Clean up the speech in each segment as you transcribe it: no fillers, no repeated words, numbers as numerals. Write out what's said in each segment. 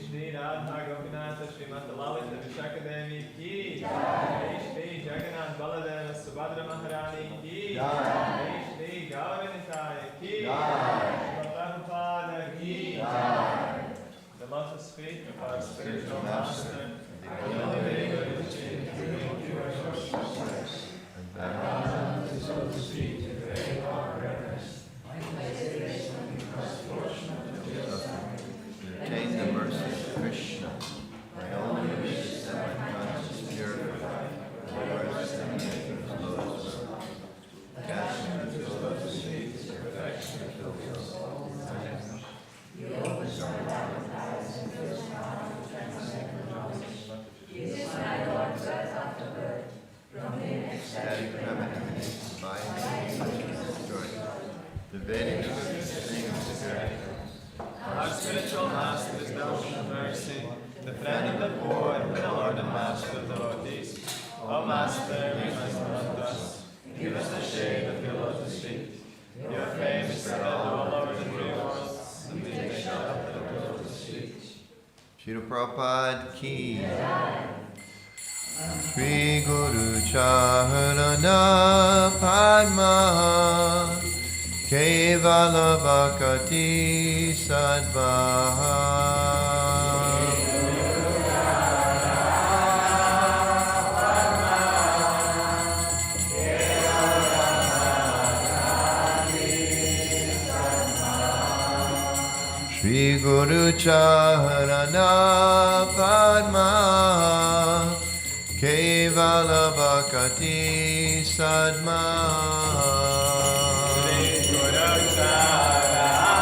Shri Radha Gopinatha Srimata Lalita Vishakademi Ki Jai Shri Jagannath Baladeva Subhadra Maharani Ki Jai Shri Gauranitaya Ki Jai Prabhupada Ki Jai. The lotus feet of our spiritual master, the living Attain the mercy of Krishna. My only wish is that my conscience purified, the Lord send me to his lotus feet. Cast me to his lotus feet, perfection fills us all. He opens our eyes and fills my heart with transcendent knowledge. He is my Lord birth after birth. From him ecstatic remedies, my such destroyed. The Vedic things great. Our spiritual master is the ocean of mercy, the friend of the poor, and the Lord and master of devotees. O Master, we must not thus. Give us the shade of your lotus feet. Your fame is spread all over the three worlds, and we take shelter of your lotus feet. Srila Prabhupada ki Shri Guru Charana Padma Kevala Vakati Sadvaha Shri Guru Charana Padma Kevala Vakati Sadma Shri Guru Charana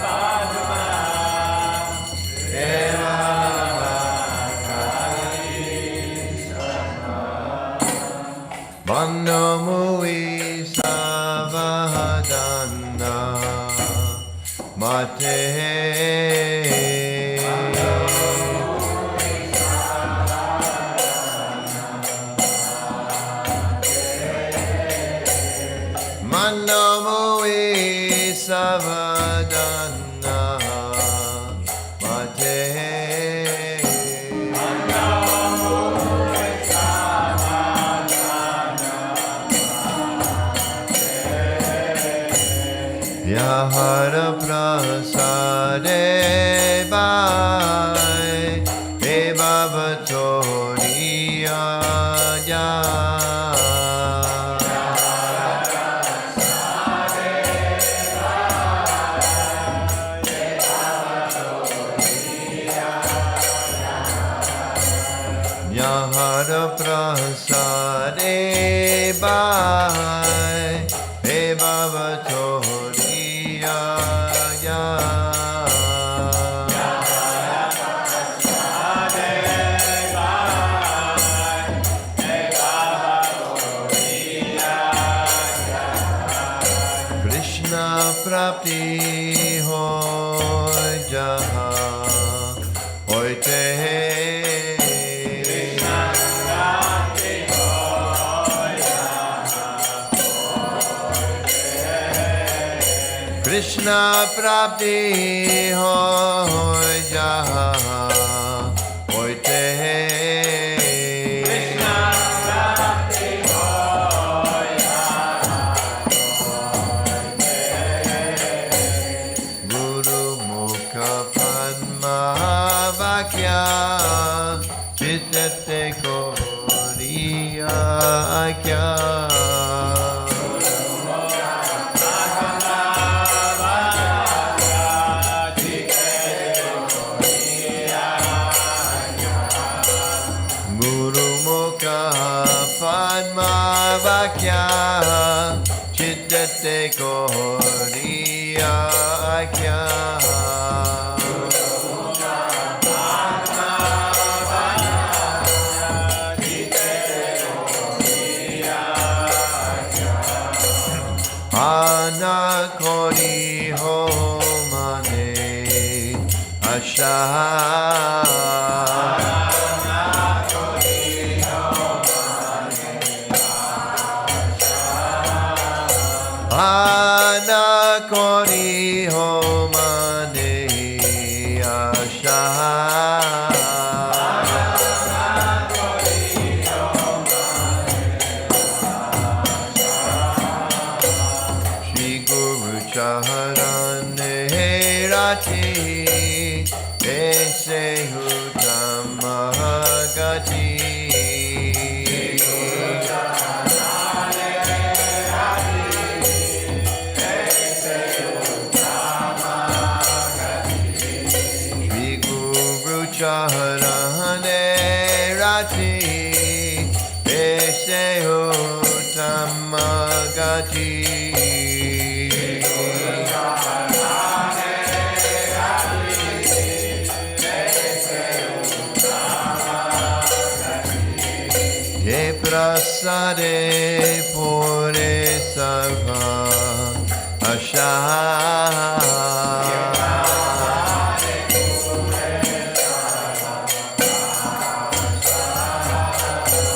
Padma Kevala Vakati Sadma Bando Mui Savadana Mate Mandamui Savadana Mate Vyahara Prasade Bhai Eva Vatoriya Vyahara Prasade Bhai Eva Vatoriya Krishna Prapti Hoy Jaha Hoite Krishna Prapti Hoy Jaha Hoite Guru Mukha Padma Vakya Chitate Koriya Akya Padma Vakya Chitate Koriya Akya Ana Kori Ho Mane Asha Ana Kori Ho Mane Charane Rati Ese Utamagati Viguru Charane Rati Ese Utamagati Prasade Pure Sarva Asha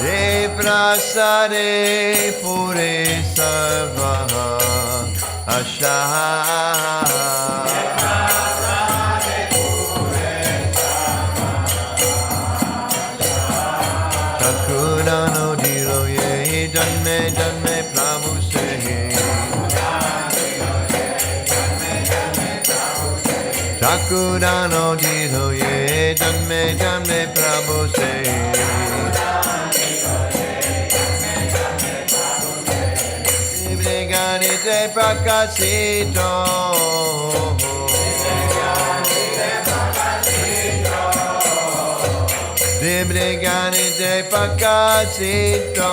De Prasade Pure Sarva Asha Chakurano Dilo Ye Janme Janme Prabhu Se Chakurano Dilo Ye Janme Janme Prabhu Se Ganite Prakasito Ganite Prakasito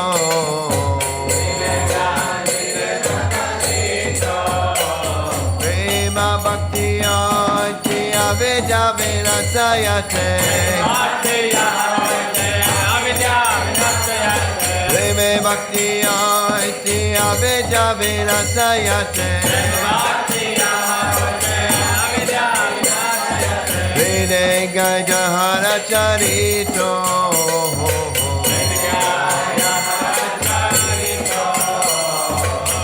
Prema Bhakti Ati Avidya Vinasayate Prema Bhakti Ati Avidya Vinasayate Vede Gajahara Charito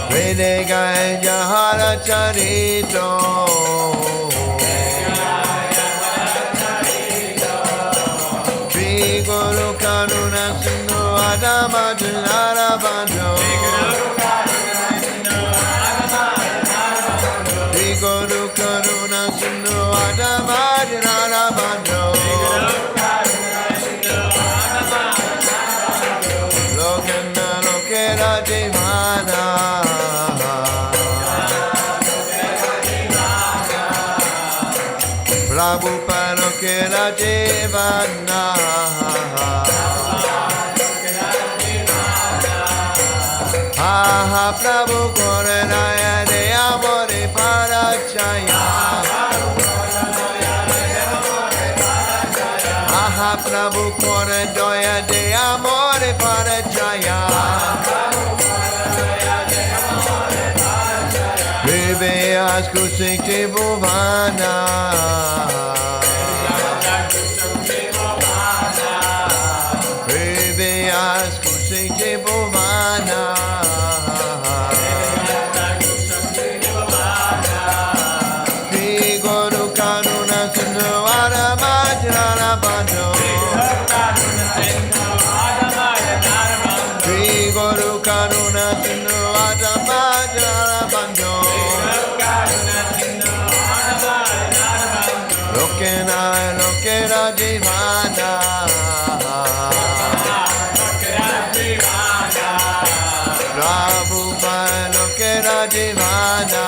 Vede Gajahara Charito Shri Guru Karuna Sindhu Adamajnara Bandho Shri Guru Karuna Sindhu Adamajnara Bandho Lokana Lokera Devana Prabhupada Lokera Devana Aha Prabhu Koranaya De Amore Parachaya Aha Prabhu Koranaya De Amore Parachaya Viveas Kusiti Bhuvana Viveas Kusiti Bhuvana Shri Guru Karuna Sindhu Adamajnana Bandho Shri Guru Karuna Sindhu Adamajnana Bandho Lokena Lokera Divana Prabhupada Lokera Divana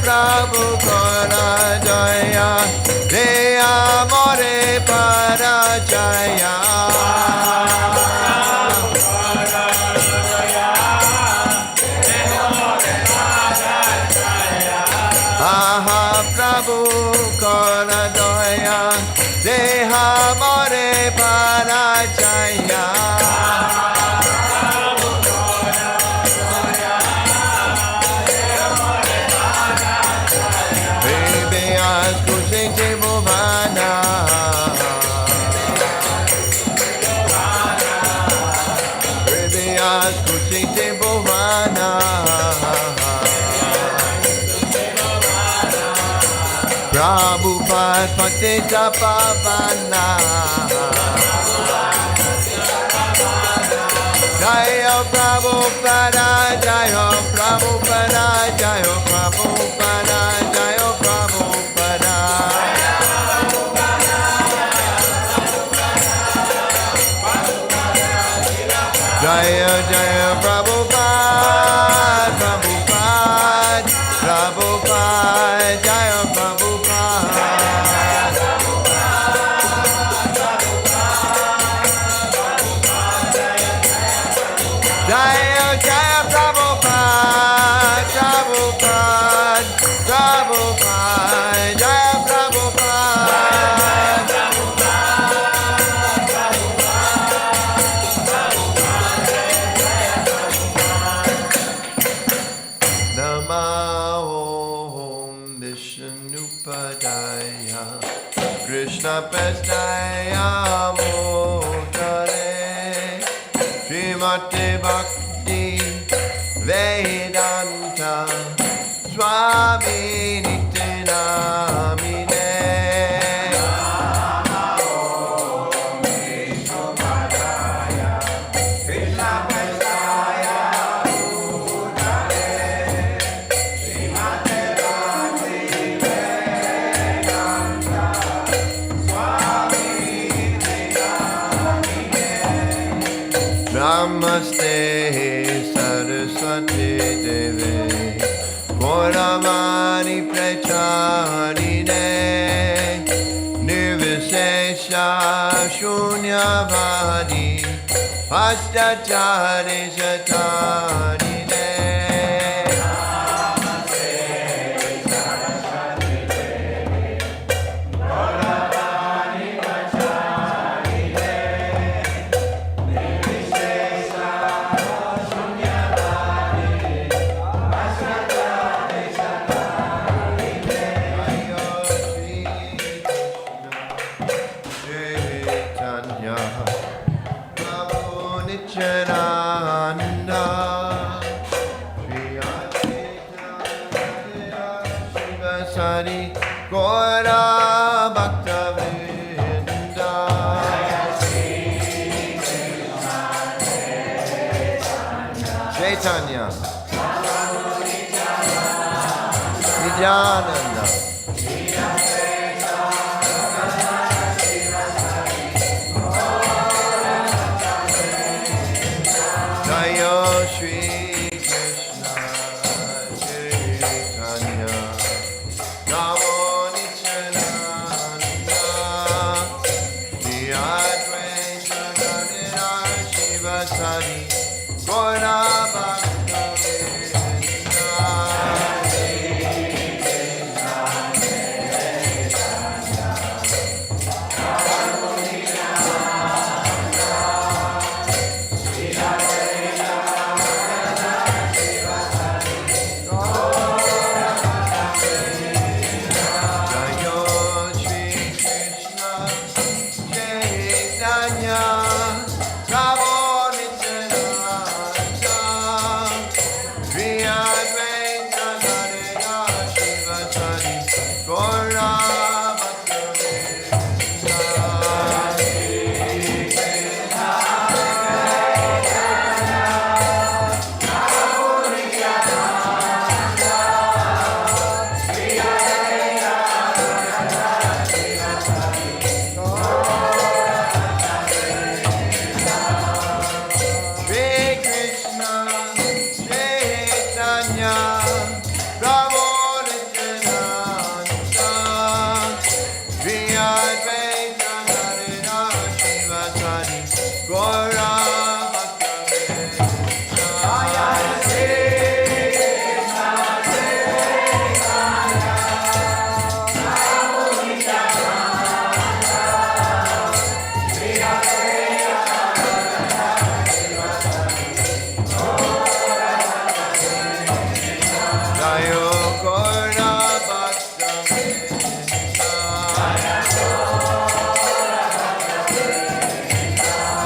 Prabhu Kora Jaya De Amore Parachaya Prabhu Kora Jaya De Amore Parachaya Prabhupada Patita Pavana Jaya Prabhupada, Jaya Prabhupada, Jaya Prabhupada, Jaya Prabhupada. Jaya Jaya Prabhupada, Prabhupada, Prabhupada, Jaya Prabhupada. Jaya Jaya Prabhupada, Prabhupada, Prabhupada, Jaya Prabhupada. Namo Vishnupadaya Krishna Prasthaya Motare Srimate Bhakti Vedanta Swami Nityanamine. Namaste Saraswati Deve Gauramani Pracharine Nirvishesha Shunyavadi Ashtachari Satarine. Gora Bhakta Vrinda Chaitanya Nityananda Jaya Shri Krishna Chaitanya Namo Nityananda Shri Advaita Gadadhara Shivasari Gaura Bhakta Vrinda.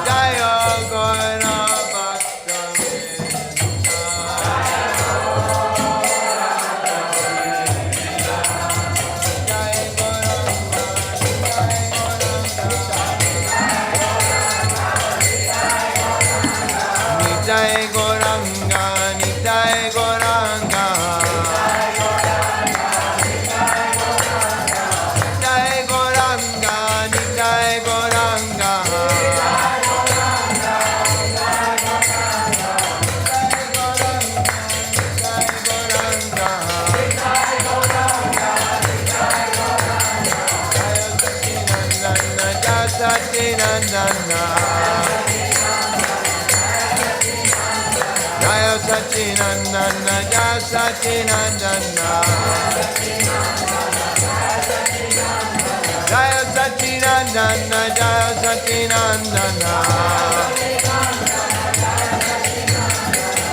Jaya Sachinandana Jaya Sachinandana Jaya Sachinandana Jaya Sachinandana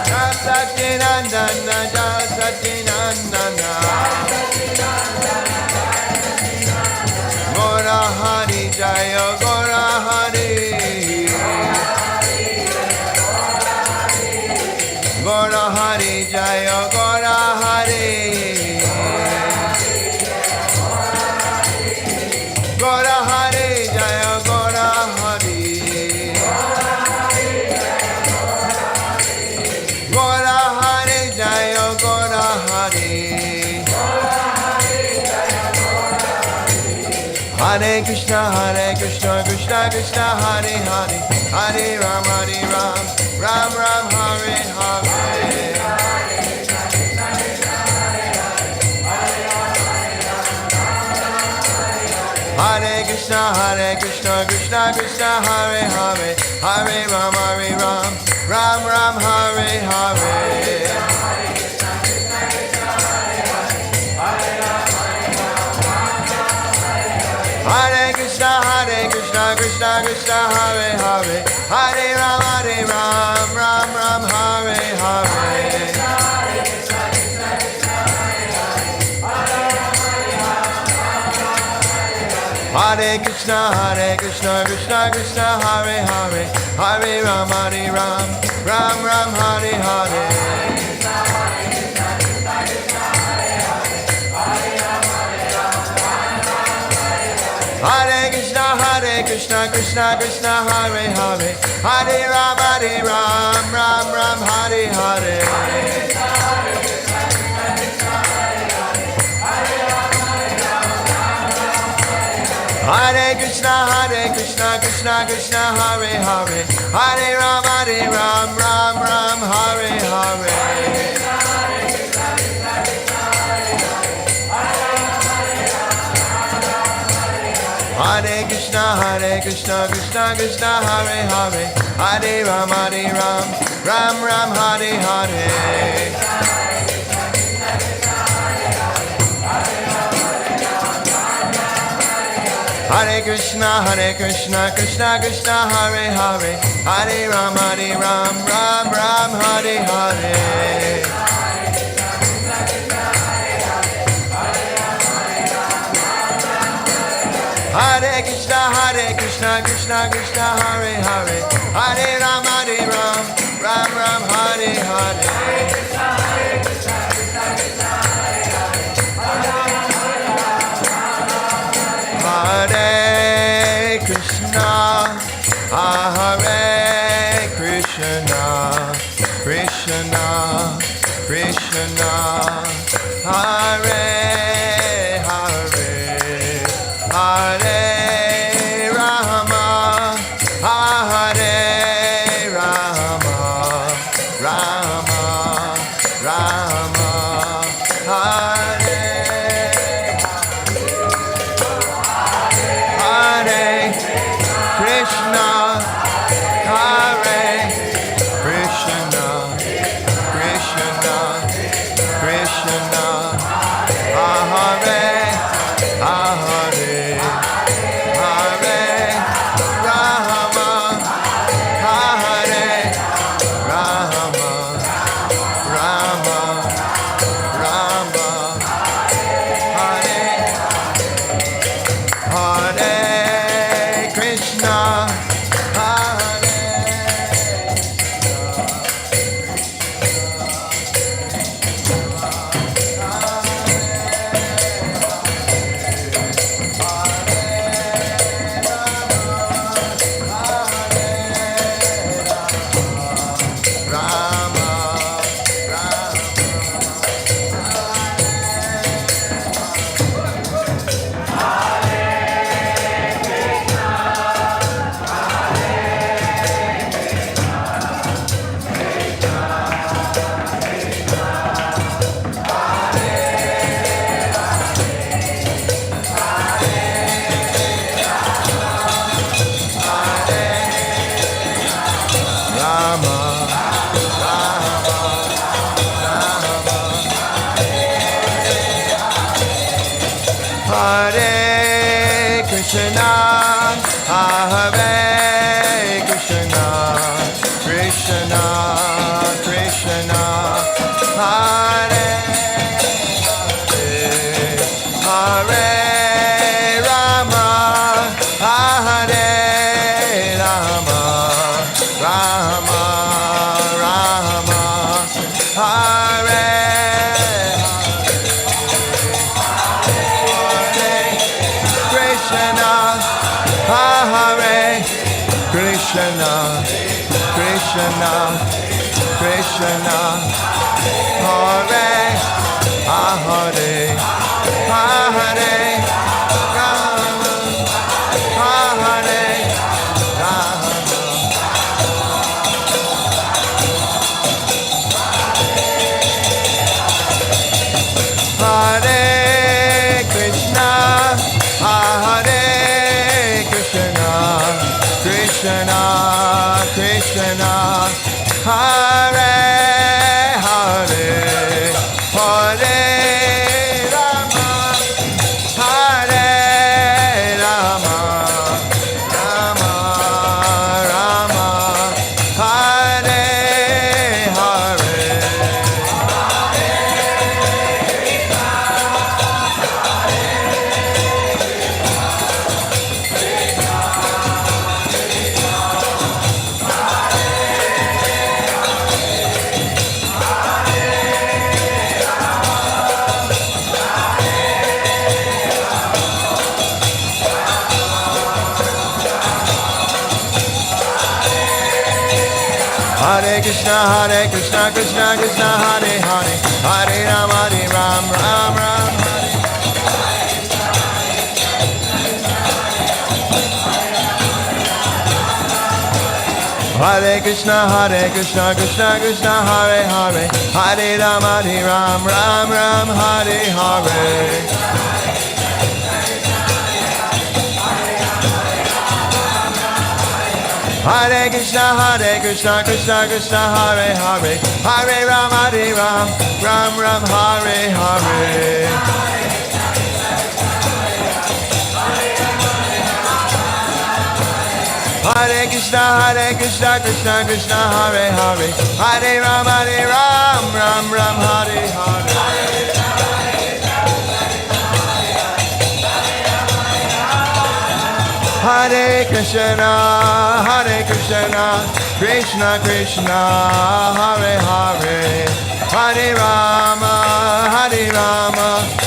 Jaya Sachinandana Jaya Sachinandana Gora Hari Jaya Gora Hari Gora Hari Jaya Gora Hari Gora Hari Jaya Gora Hari Gora Hari Jaya Gora Hari Hare Krishna Krishna Krishna Hare Hare Hare Ram Ram Ram Hare Hare Hare Krishna Krishna Krishna Hare Hare Hare Ram Ram Ram Hare Hare Hare Krishna Krishna Krishna Hare Hare Hare Ram Ram Ram Hare Hare Hare Krishna Krishna Krishna Hare Hare Hare Ram Ram Hare Hare Hare Krishna Krishna Krishna Hare Hare Hare Ram Ram Hare Hare Hare Krishna Krishna Krishna Hare Hare Hare Ram Ram Hare Hare Hare Krishna Krishna Krishna Hare Hare Hare Ram Ram Hare Hare Hare Krishna Krishna Krishna Hare Hare Hare Ram Ram Hare Hare Hare Krishna Krishna Krishna Hare Hare Hare Ram Ram Hare Hare Hare Krishna Krishna Krishna Hare Hare Hare Rama Hare Rama Rama Rama Hare Hare Krishna Hare Krishna Krishna Krishna Hare Krishna, Krishna, Hare Hare, Hare Rama, Hare Rama, Rama Rama, Hare Krishna, Hare Krishna, Krishna, Krishna, Hare Hare, Hare Rama, Hare Rama. Hare Krishna, Hare Krishna, Krishna, Krishna, Hare Hare, Hare Rama, Hare Rama, Rama Rama, Hare Hare. Hare Krishna, Krishna Krishna, Hare Hare, Hare Ram, Ram Ram, Hare. Hare Krishna, Krishna Krishna, Hare Hare, Hare Ram, Ram Ram, Hare Hare. Hare Krishna, Krishna Krishna, Hare Hare, Hare Ram, Ram Ram, Hare Hare. Hare Krishna, Krishna Krishna, Hare Hare, Hare Ram, Ram Ram, Hare Hare. Hare Krishna, Krishna Krishna, Hare Hare, Hare Rama,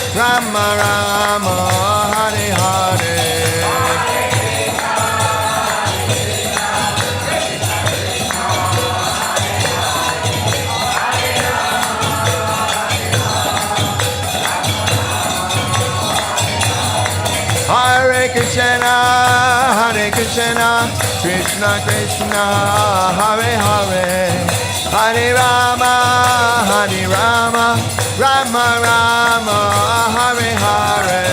Rama Rama, Hare Hare. Hare Krishna, Krishna Krishna, Hare Hare, Hare Rama, Rama Rama, Hare Hare.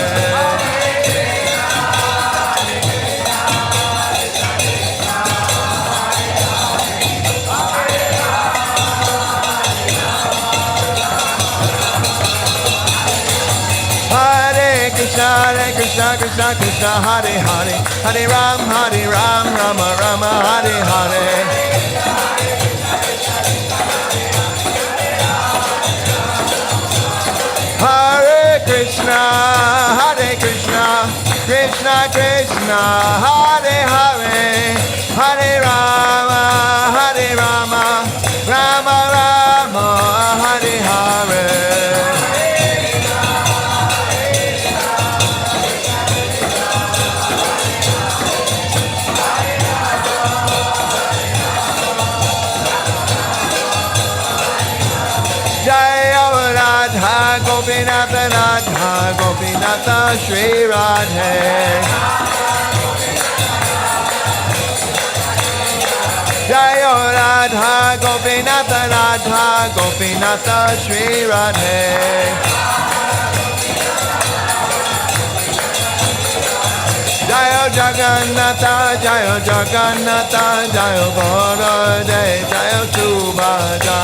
Krishna, Hare Hare, Hare Ram, Rama Rama, Hare Hare. Hare Krishna, Krishna Krishna, Hare Hare, Hare Rama, Rama Rama, Hare Hare. Gopinatha, Radha, Gopinatha, Shri Radhe. Jayo Radha, Gopinatha, Radha, Gopinatha, Shri Radhe. Jayo Jagannatha, Jayo Jagannatha, Jayo Bharade, Jayo Subhadra.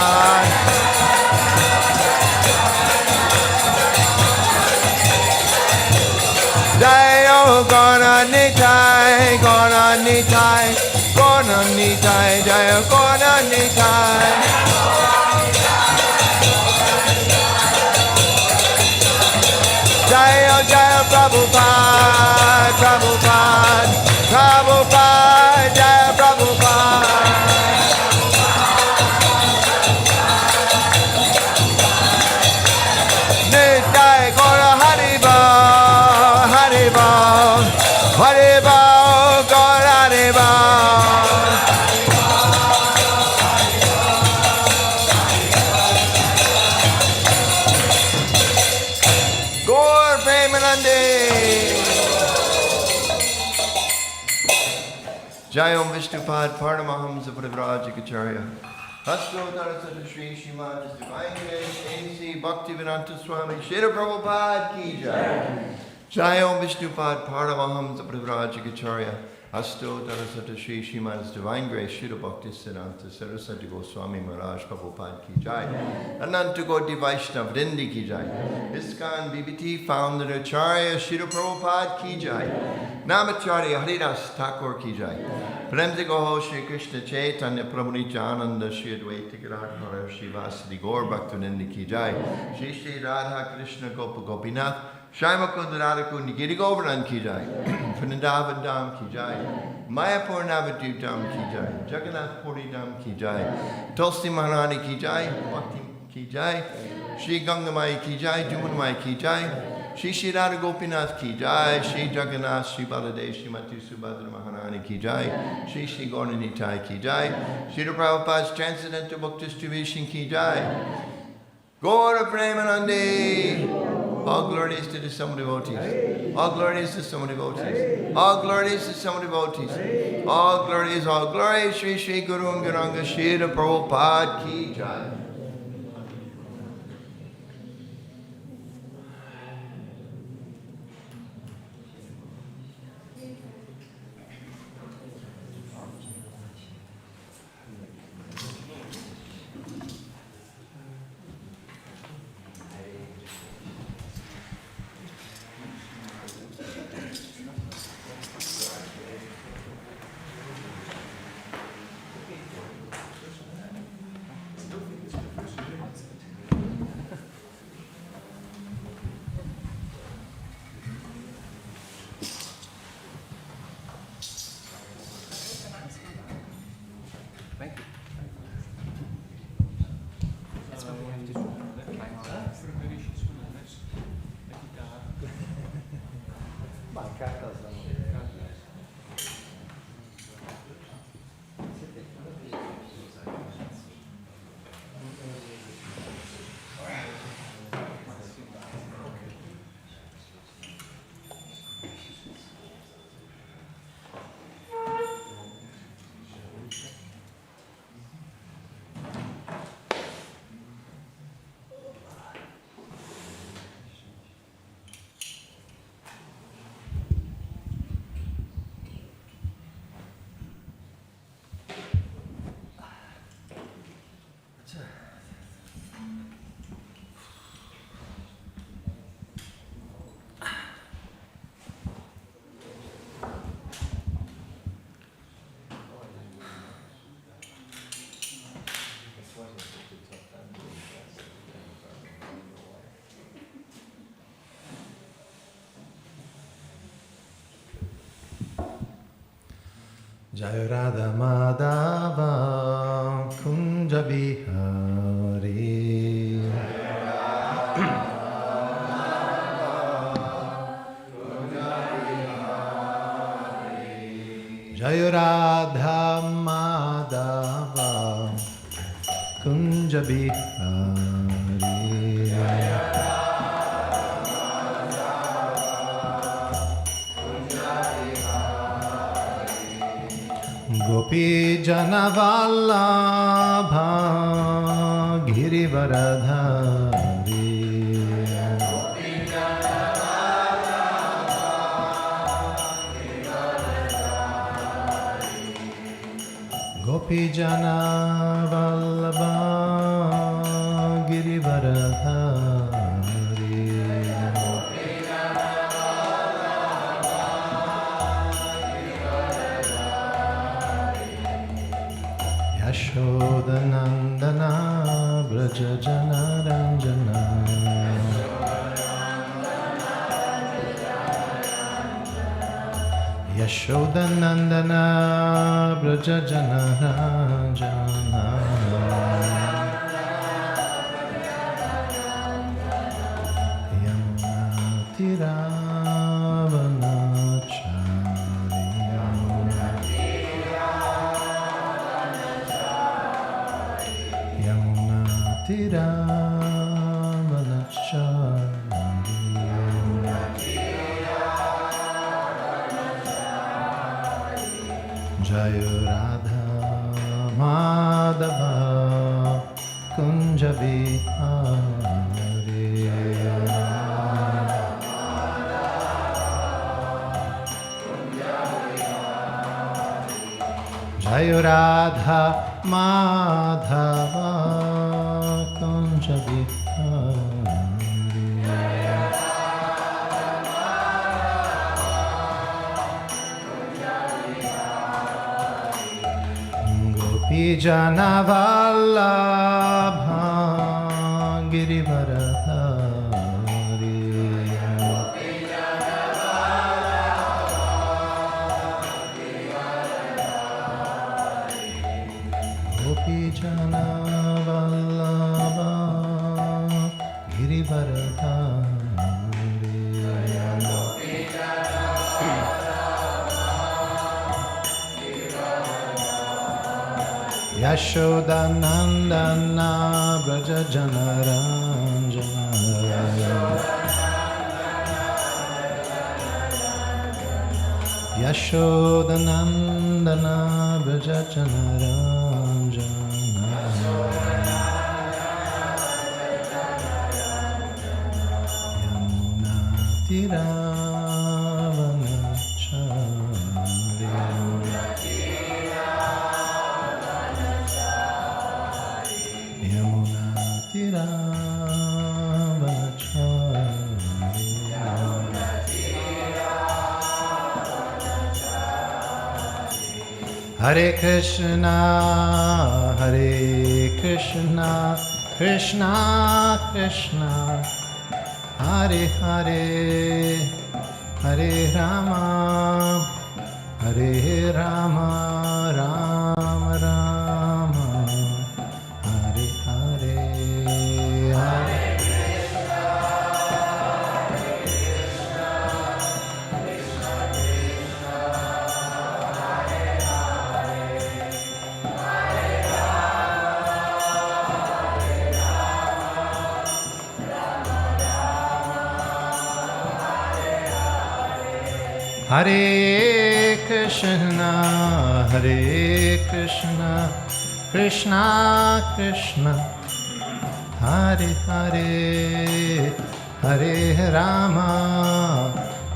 Jayo Gaura Nitai, Gaura Nitai, Gaura Nitai, Jayo Gaura Nitai. Jaya Jaya Prabhupada, Prabhupada, Prabhupada, Jaya Prabhupada. Nitai Gora Haribo, Haribo, Haribo, Gora Haribo. Gaur Premanande. Jayam Vishnupad Paramahamsa Parivrajikacharya. Hasto Dharasata Shri Shriman His Divine Grace A.C. Bhaktivedanta Swami Srila Prabhupada Ki Jai. Jayam Vishnupad Paramahamsa Parivrajikacharya. Hasto Dharasata Shri Shriman His Divine Grace Srila Bhaktivedanta Saraswati Goswami Maharaj Prabhupada Ki Jai. Ananta Gaudiya Vaishnava Vrindi Ki Jai. ISKCON BBT Founder Acharya Srila Prabhupada Ki Jai. Namacharya Haridas Thakur Ki Jai. Prem se Goho Shri Krishna Chaitanya Prabhu Nityananda Shri Advaita Gadadhara Shri Vasadi Gaur Bhaktivinoda Ki Jai. Shri Shri Radha Krishna Gopa Gopinath Shri Mukunda Radhakundi Giri Govardhan Ki Jai. Vrindavan Dham Ki Jai. Mayapur Navadvip Dham Ki Jai. Jagannath Puri Dham Ki Jai. Tulsi Maharani Ki Jai. Bhakti Ki Jai. Shri Gangamai Ki Jai. Jumanmai Ki Jai. Shri Shri Radha Gopinath Ki Jai, Shri Jagannath, Shri Baladev, Shri Mati Subhadra Maharani Ki Jai, Shri Shri Gaura Nitai Ki Jai, Shri Prabhupada's Transcendental Book Distribution Ki Jai, Gaura Premanande. All glory is to the Summa devotees. All glory is to the Summa devotees. All glory is to the Summa devotees. All glory is all glory. Shri Shri Guru Garanga Shri Prabhupada Ki Jai. Jai Radha Madhava Kunja Bihari Jai Radha Madhava Kunja Bihari Gopi Janavallabha Girivaradhari Gopi Janavallabha Girivaradhari Yashoda Yashodanandana Braja Janaranjana Yashodanandana Braja Janaranjana Jaya Radha Madhava Kunja Vihari Jaya Radha Madhava Kunja Vihari Gopi-jana vallabha Girivaradhari Gopi-jana vallabha Girivaradhari Yashodanandana Braja Janaranjana Yashodanandana Braja Janaranjana Yamuna Hare Krishna, Hare Krishna, Krishna Krishna, Hare Hare, Hare Rama, Hare Rama, Rama Rama, Hare Hare, Hare Hare Krishna, Hare Krishna, Krishna Krishna, Hare Hare, Hare Rama,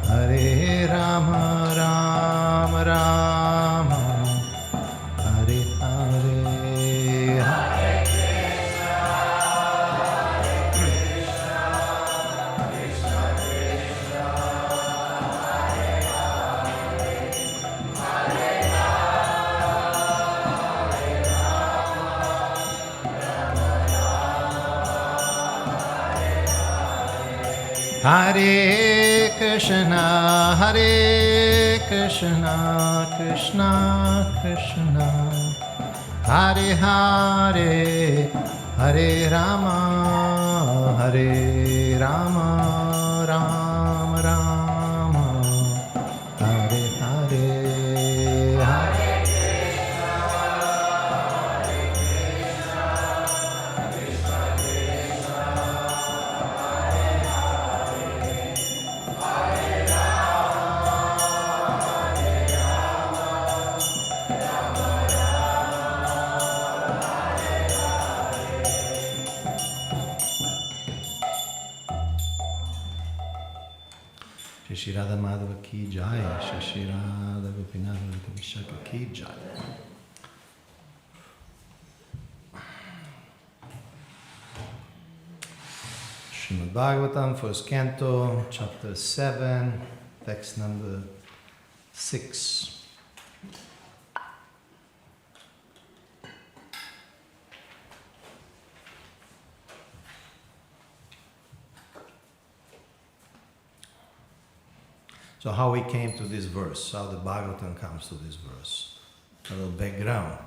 Hare Rama, Rama Rama, Hare Hare, Hare Hare Krishna, Hare Krishna, Krishna Krishna, Hare Hare, Hare Rama, Hare Rama, Rama Rama, Hare Hare, Hare Shri Radha Madhava ki jai, Shri Radha Gopinath Vishaka ki jai. Srimad Bhagavatam, first canto, chapter 7, text number 6. So how we came to this verse, how the Bhagavatam comes to this verse. A little background.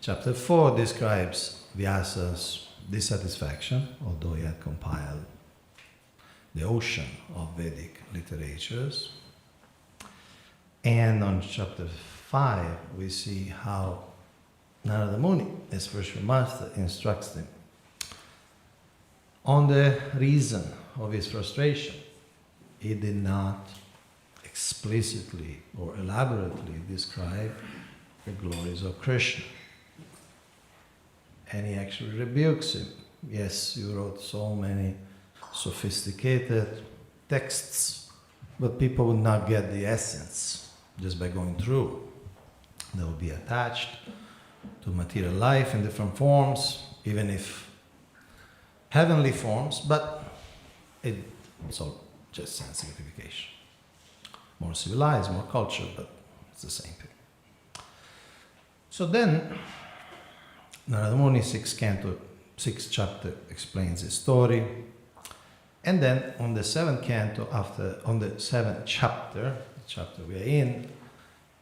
Chapter 4 describes Vyasa's dissatisfaction, although he had compiled the ocean of Vedic literatures. And on chapter 5, we see how Narada Muni, his spiritual master, instructs him on the reason of his frustration. He did not explicitly or elaborately describe the glories of Krishna. And he actually rebukes him. Yes, you wrote so many sophisticated texts, but people would not get the essence just by going through. They will be attached to material life in different forms, even if heavenly forms, but it's all just sense gratification. More civilized, more cultured, but it's the same thing. So then, Narada Muni, 6th chapter, explains his story. And then on the 7th canto, on the 7th chapter, the chapter we are in,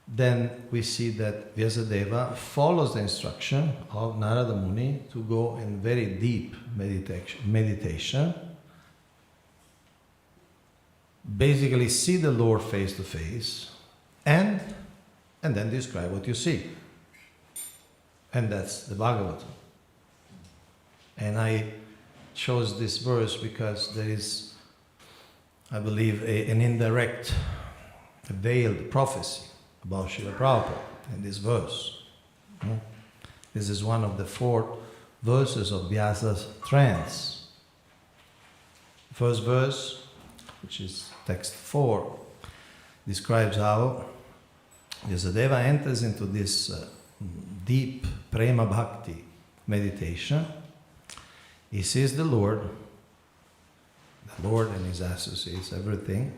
then we see that Vyasadeva follows the instruction of Narada Muni to go in very deep meditation, basically see the Lord face to face, and then describe what you see. And that's the Bhagavatam. And I chose this verse because there is, I believe, an indirect, veiled prophecy about Srila Prabhupada in this verse. This is one of the 4 verses of Vyasa's trance. First verse, which is text 4, describes how Vyasadeva enters into this deep prema bhakti meditation. He sees the Lord and his associates, everything.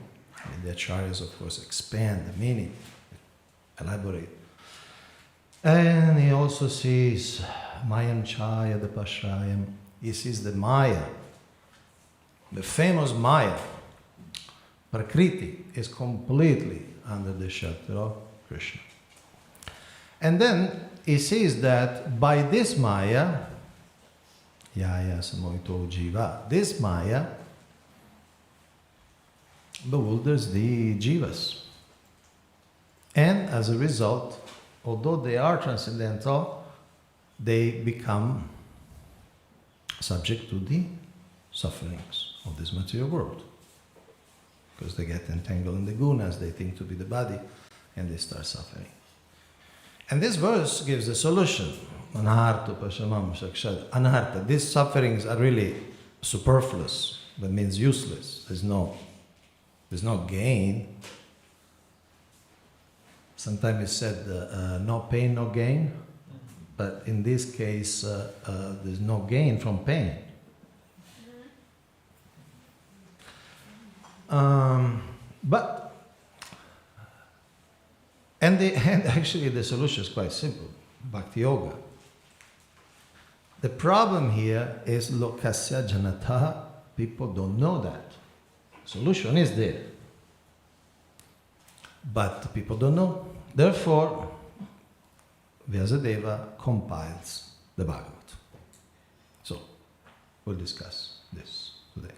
And the acharyas, of course, expand the meaning, elaborate. And he also sees Mayam Chaya Dapashrayam. He sees the Maya, the famous Maya. Prakriti is completely under the shelter of Krishna. And then he sees that by this Maya, Yaya Samohito Jiva, this Maya bewilders the Jivas. And as a result, although they are transcendental, they become subject to the sufferings of this material world. Because they get entangled in the gunas, they think to be the body, and they start suffering. And this verse gives the solution. Anartha pashamam shakshad. Anartha. These sufferings are really superfluous. That means useless. There's no gain. Sometimes it's said no pain, no gain. But in this case, there's no gain from pain. And actually the solution is quite simple. Bhakti Yoga. The problem here is lokasya janataha. People don't know that. Solution is there. But people don't know. Therefore, Vyasadeva compiles the Bhagavatam. So, we'll discuss this today.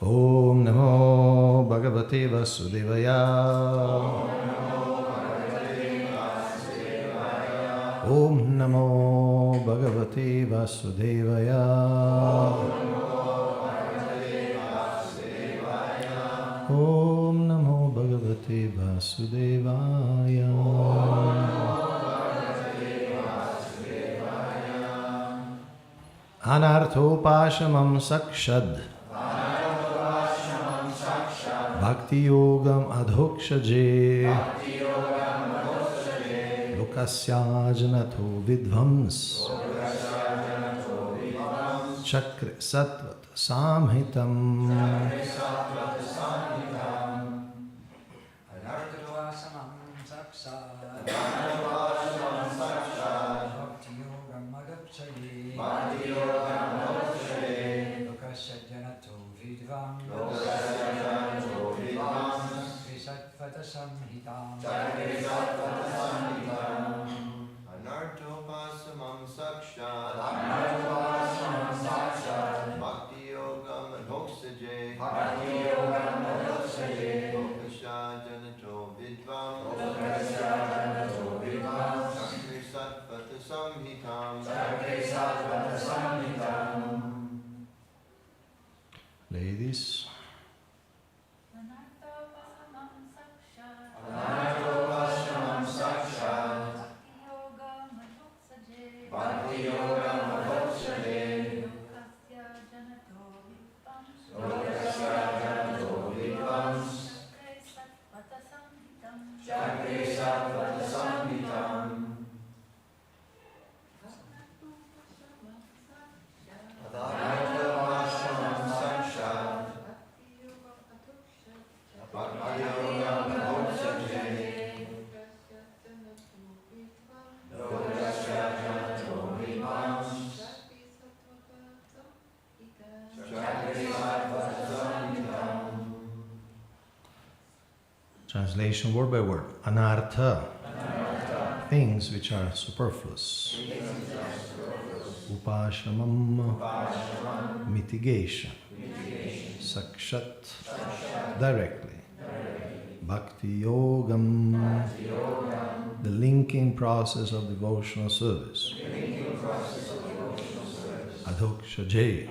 Om Namo Bhagavate Vasudevaya. Om Namo Bhagavate Vasudevaya. Om Namo Bhagavate Vasudevaya. Anarthopashamam sakshad. Bhakti Yogam Adhokshaje. Lokasya Janato Vidvams. Chakra Sattvat Samhitam. Anartopasamam sakshat Bhakti yogam adhoksaje Lokasha janato vidvam Chakri satvata samhitam Ladies, Anartopasamam sakshat Bhakti yogam adhoksaje Lokasya janato vidvam Chakri satvata samhitam Anartopasamam sakshat Bhakti yogam adhoksaje Lokasya janato vidvam Chakri satvata samhitam. translation word by word. Anartha, things which are superfluous. Upashamam, mitigation. Sakshat, directly. Bhakti yogam, the linking process of devotional service. Adhokshaje,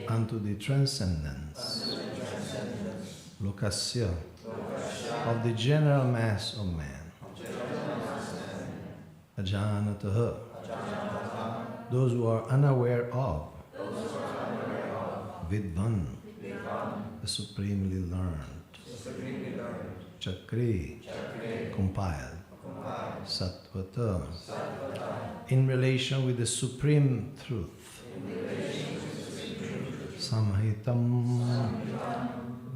unto the transcendence. Lokasya, of the general mass of man. Ajanataha, those who are unaware of. Vidvan, the supremely learned. Chakri, compiled. Satvata, in relation with the supreme truth. Samhitam,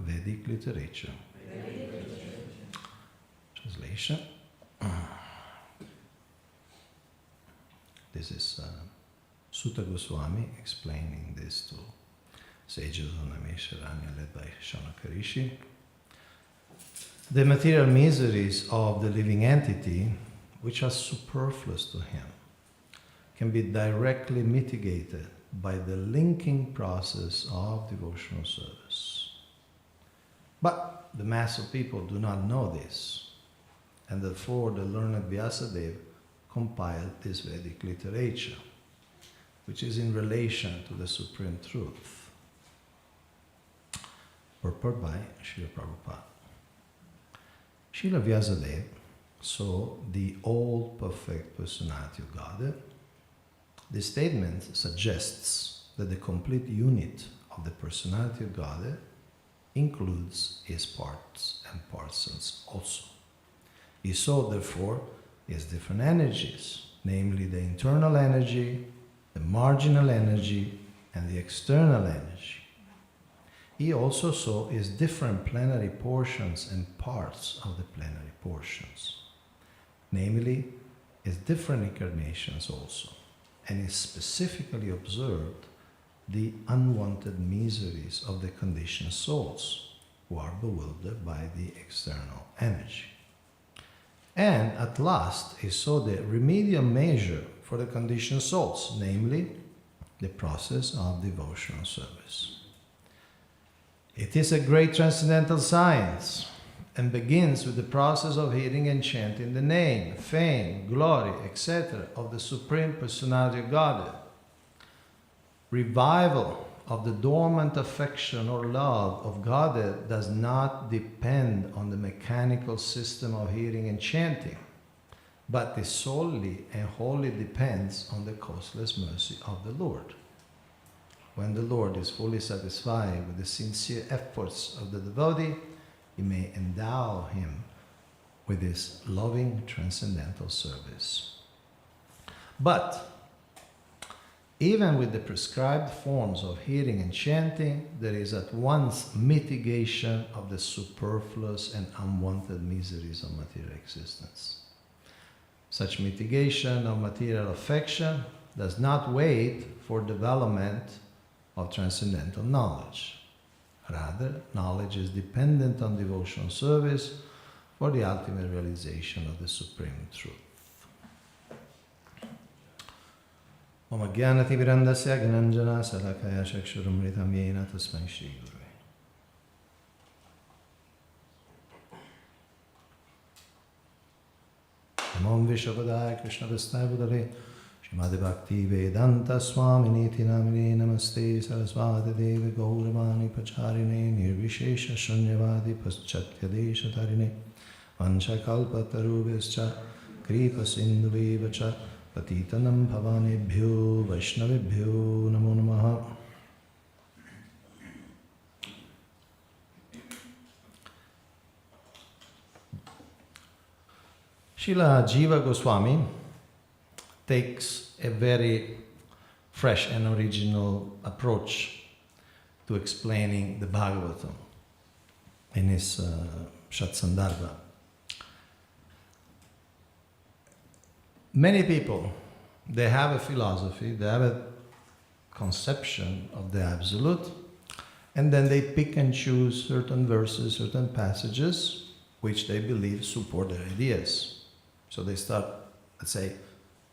Vedic literature. Translation. This is Sutta Goswami explaining this to sages on Amesharanya led by Shaunaka Rishi. The material miseries of the living entity, which are superfluous to him, can be directly mitigated by the linking process of devotional service. But the mass of people do not know this, and therefore the learned Vyasadeva compiled this Vedic literature, which is in relation to the supreme truth. Purport by Srila Prabhupada. Srila Vyasadeva saw the all perfect personality of Godhead. This statement suggests that the complete unit of the personality of Godhead includes his parts and parcels also. He saw, therefore, his different energies, namely the internal energy, the marginal energy, and the external energy. He also saw his different plenary portions and parts of the plenary portions, namely his different incarnations also, and he specifically observed the unwanted miseries of the conditioned souls who are bewildered by the external energy. And at last he saw the remedial measure for the conditioned souls, namely the process of devotional service. It is a great transcendental science and begins with the process of hearing and chanting the name, fame, glory, etc. of the Supreme Personality of Godhead. Revival of the dormant affection or love of Godhead does not depend on the mechanical system of hearing and chanting, but it solely and wholly depends on the causeless mercy of the Lord. When the Lord is fully satisfied with the sincere efforts of the devotee, He may endow him with His loving transcendental service. But even with the prescribed forms of hearing and chanting, there is at once mitigation of the superfluous and unwanted miseries of material existence. Such mitigation of material affection does not wait for development of transcendental knowledge. Rather, knowledge is dependent on devotional service for the ultimate realization of the Supreme Truth. Om Ajnanati Virandasya Gnanjana Salakaya Chakshurumritam Yena Tasmai Shri Guru. Namam Vishabhadaya Krishna Vastai Budale Srimati Bhakti Vedanta Swami Niti Namine Namaste Saraswati Devi Gauravani Pacharine Nirvishesha Shunyavadi Paschatya Desha Tarine Vancha Kalpa Tarubhascha Kripa Sindhuvevacha Patitanam Bhavanebhyo Vaishnavebhyo Namo Namaha. Srila Jiva Goswami takes a very fresh and original approach to explaining the Bhagavatam in his Shatsandarbha. Many people, they have a philosophy, they have a conception of the Absolute, and then they pick and choose certain verses, certain passages, which they believe support their ideas. So they start, let's say,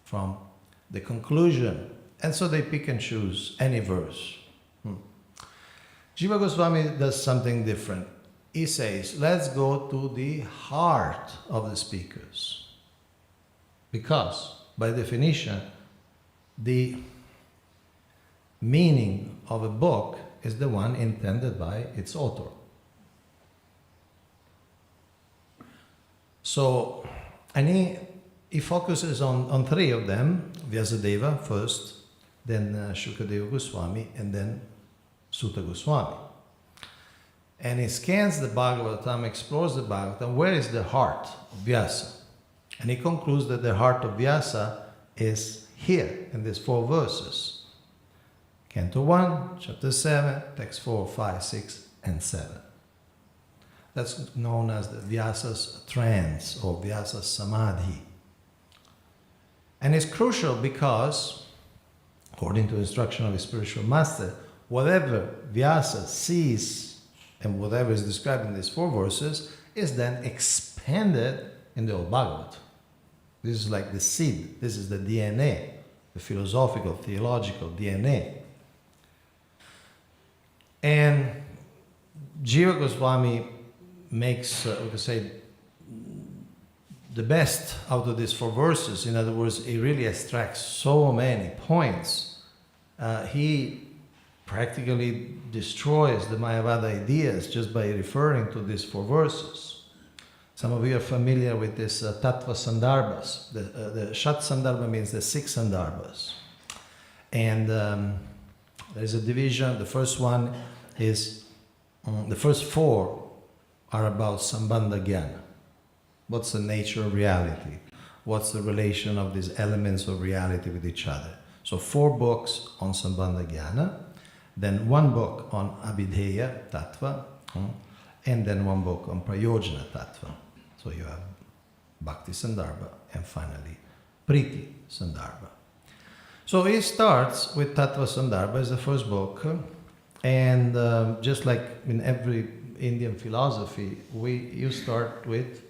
from the conclusion, and so they pick and choose any verse. Jiva Goswami does something different. He says, let's go to the heart of the speakers. Because, by definition, the meaning of a book is the one intended by its author. So, and he focuses on three of them, Vyasadeva first, then Shukadeva Goswami, and then Sutta Goswami. And he scans the Bhagavatam, explores the Bhagavatam, where is the heart of Vyasa? And he concludes that the heart of Vyasa is here, in these 4 verses. Canto 1, chapter 7, text 4, 5, 6, and 7. That's known as the Vyasa's trance or Vyasa's samadhi. And it's crucial because, according to the instruction of his spiritual master, whatever Vyasa sees and whatever is described in these 4 verses is then expanded in the old Bhagavad. This is like the seed, this is the DNA, the philosophical, theological DNA. And Jiva Goswami makes, we could say, the best out of these 4 verses. In other words, he really extracts so many points. He practically destroys the Mayavada ideas just by referring to these 4 verses. Some of you are familiar with this Tattva Sandarbhas. The Shat Sandarbha means the 6 Sandarbhas. And there's a division. The first one is, the first 4 are about Sambandha Jnana. What's the nature of reality? What's the relation of these elements of reality with each other? So 4 books on Sambandha Jnana, then 1 book on Abhidheya Tattva, and then 1 book on Prayojana Tattva. So you have Bhakti Sandarbha and finally Priti Sandarbha. So he starts with Tattva Sandarbha as the first book, and just like in every Indian philosophy, you start with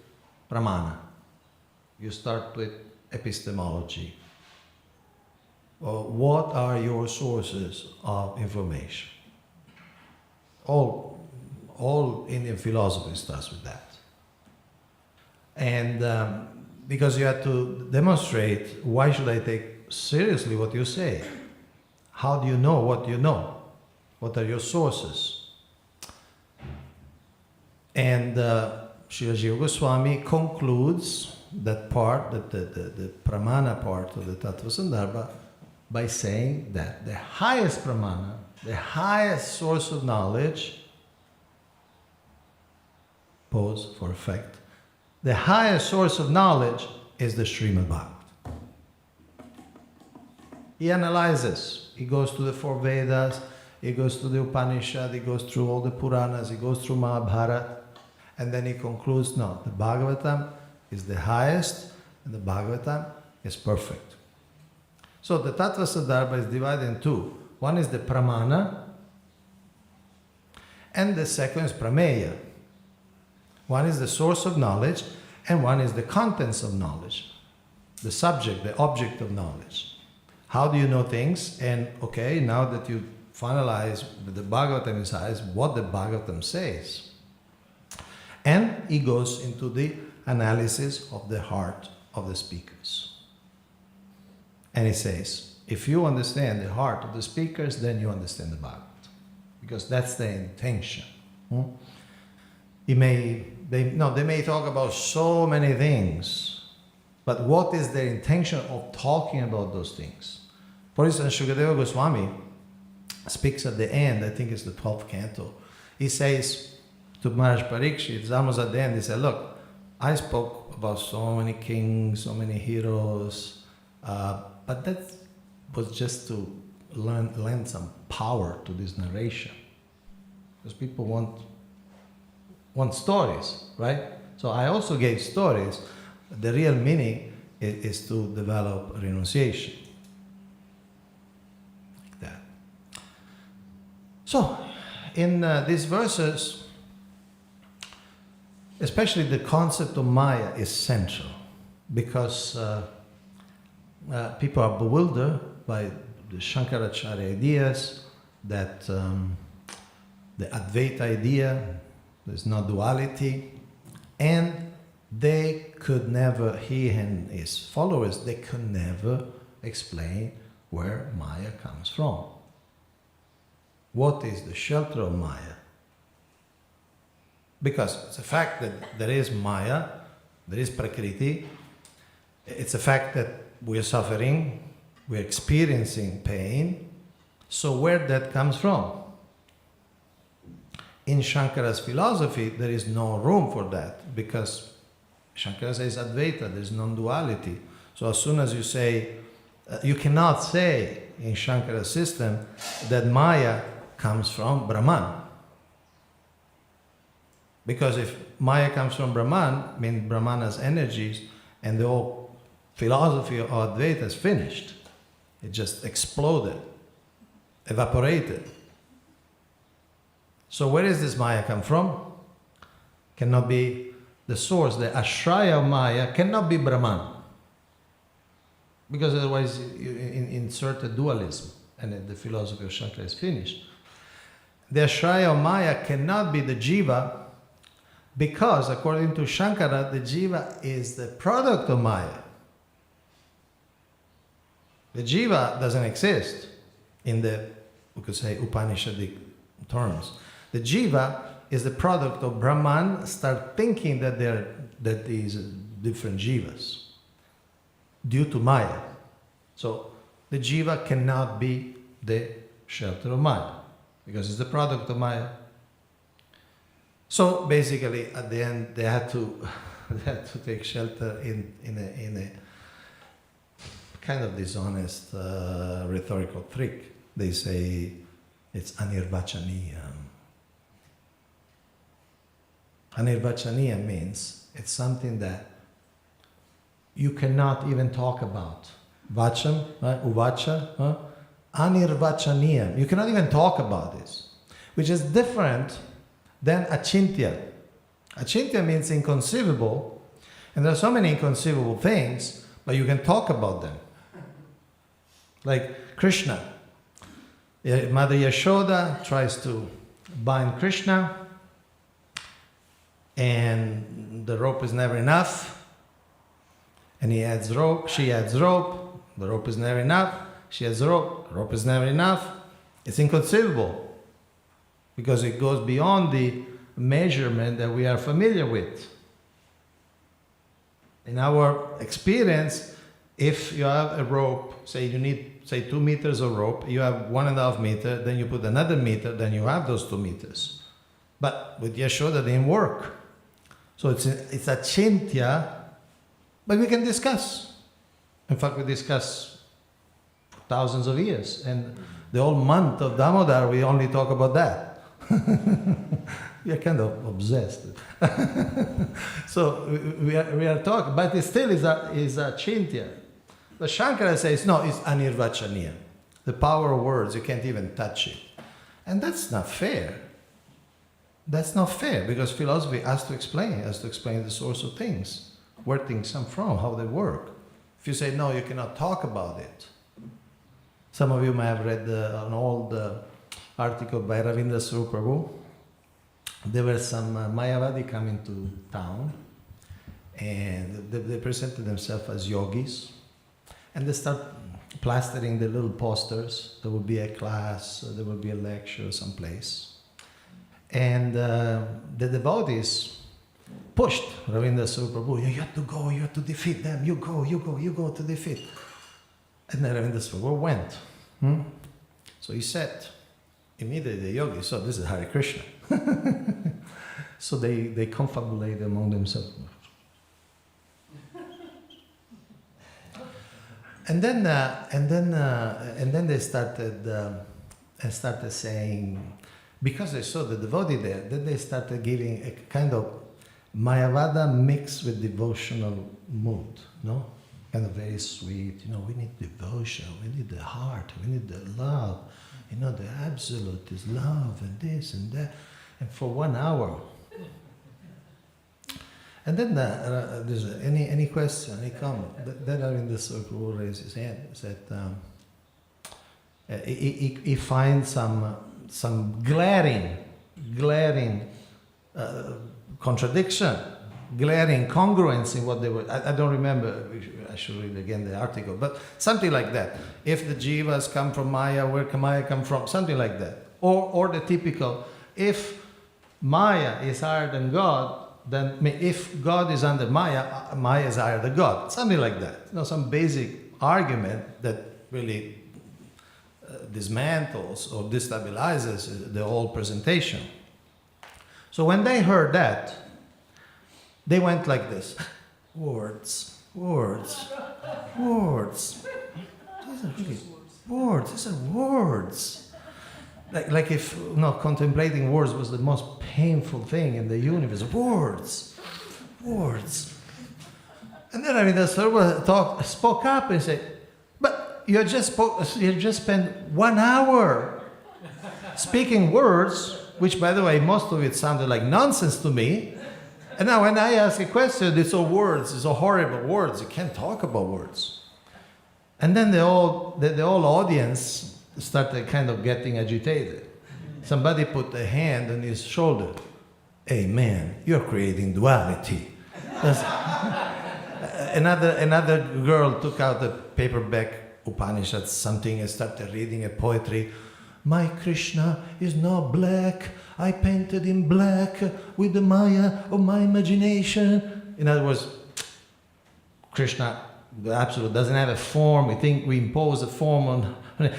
Pramana. You start with epistemology. What are your sources of information? All Indian philosophy starts with that. And because you have to demonstrate, why should I take seriously what you say? How do you know what you know? What are your sources? And Srila Jiva Goswami concludes that part, the Pramana part of the Tattva Sandarbha, by saying that the highest Pramana, the highest source of knowledge, pause for effect, the highest source of knowledge is the Srimad Bhagavatam. He analyzes, he goes to the 4 Vedas, he goes to the Upanishad, he goes through all the Puranas, he goes through Mahabharata, and then he concludes, no, the Bhagavatam is the highest And the Bhagavatam is perfect. So the Tattva Sadharma is divided in two. One is the Pramana, and the second is Prameya. One is the source of knowledge, and one is the contents of knowledge. The subject, the object of knowledge. How do you know things? And okay, now that you finalize with the Bhagavatam inside, what the Bhagavatam says. And he goes into the analysis of the heart of the speakers. And he says, if you understand the heart of the speakers, then you understand the Bhagavatam. Because that's the intention. They may talk about so many things, but what is their intention of talking about those things? For instance, Shukadeva Goswami speaks at the end, I think it's the 12th canto. He says to Maharaj Parikshit, it's almost at the end, he said, look, I spoke about so many kings, so many heroes, but that was just to lend some power to this narration. Because people want stories, right? So I also gave stories. The real meaning is to develop renunciation. Like that. So, in these verses, especially the concept of Maya is central, because people are bewildered by the Shankaracharya ideas, that the Advaita idea, there's no duality, and they could never, he and his followers, they could never explain where Maya comes from. What is the shelter of Maya? Because it's a fact that there is Maya, there is Prakriti, it's a fact that we are suffering, we're experiencing pain, so where that comes from? In Shankara's philosophy, there is no room for that, because Shankara says Advaita, there's non-duality. So as soon as you say, you cannot say in Shankara's system that Maya comes from Brahman. Because if Maya comes from Brahman, means Brahmana's energies, and the whole philosophy of Advaita is finished. It just exploded, evaporated. So where does this Maya come from? Cannot be the source, the ashraya of Maya cannot be Brahman. Because otherwise you insert a dualism and the philosophy of Shankara is finished. The ashraya of Maya cannot be the jiva, because according to Shankara, the jiva is the product of Maya. The jiva doesn't exist in the, we could say, Upanishadic terms. The jiva is the product of Brahman start thinking that these different jivas due to Maya. So the jiva cannot be the shelter of Maya because it's the product of Maya. So basically, at the end, they had to take shelter in a kind of dishonest rhetorical trick. They say it's anirvachaniyam. Anirvachaniyam means it's something that you cannot even talk about. Vacham, uvacha, anirvachaniyam. You cannot even talk about this, which is different than achintya. Achintya means inconceivable, and there are so many inconceivable things, but you can talk about them. Like Krishna. Mother Yashoda tries to bind Krishna, and the rope is never enough. And he adds rope, she adds rope, the rope is never enough. She adds rope, the rope is never enough. It's inconceivable because it goes beyond the measurement that we are familiar with. In our experience, if you have a rope, say you need, say 2 meters of rope, you have 1.5 meters, then you put another meter, then you have those 2 meters. But with Yashoda, it didn't work. So it's achintya, but we can discuss. In fact, we discuss thousands of years. And the whole month of Damodar, we only talk about that. We are kind of obsessed. So we are talking, but it still is a chintya. But Shankara says, no, it's anirvachaniya. The power of words, you can't even touch it. And that's not fair. That's not fair, because philosophy has to explain the source of things, where things come from, how they work. If you say, no, you cannot talk about it. Some of you may have read an old article by Ravindra Prabhu. There were some Mayavadi coming to town, and they presented themselves as yogis, and they start plastering the little posters. There will be a class, there will be a lecture someplace. And the devotees pushed Ravindra Prabhu, you have to go, you have to defeat them, you go to defeat. And then Ravindra Prabhu went. So he said, immediately the yogis, so this is Hare Krishna. So they confabulate among themselves. And then they started saying, because they saw the devotee there, then they started giving a kind of Mayavada mixed with devotional mood, no? Kind of very sweet, we need devotion, we need the heart, we need the love, the absolute is love and this and that. And for 1 hour. And then there's any question, any comment. Then Ravindra Prabhu raised his hand and said he finds some glaring contradiction, glaring congruence in what they were. I don't remember, I should read again the article, but something like that. If the jivas come from Maya, where can Maya come from? Something like that. Or the typical, if Maya is higher than God, then if God is under Maya, Maya is higher than God. Something like that. Some basic argument that really dismantles or destabilizes the whole presentation. So when they heard that, they went like this. Words. These are words. Like if contemplating words was the most painful thing in the universe. Words. And then Ravindra spoke up and said, but you just spent 1 hour speaking words, which by the way, most of it sounded like nonsense to me. And now when I ask a question, it's all words, it's all horrible words. You can't talk about words. And then the whole audience started kind of getting agitated. Somebody put a hand on his shoulder. Hey man, you're creating duality. Another girl took out a paperback Upanishad something and started reading a poetry. My Krishna is not black. I painted in black with the Maya of my imagination. In other words, Krishna, the Absolute, doesn't have a form. We think we impose a form on.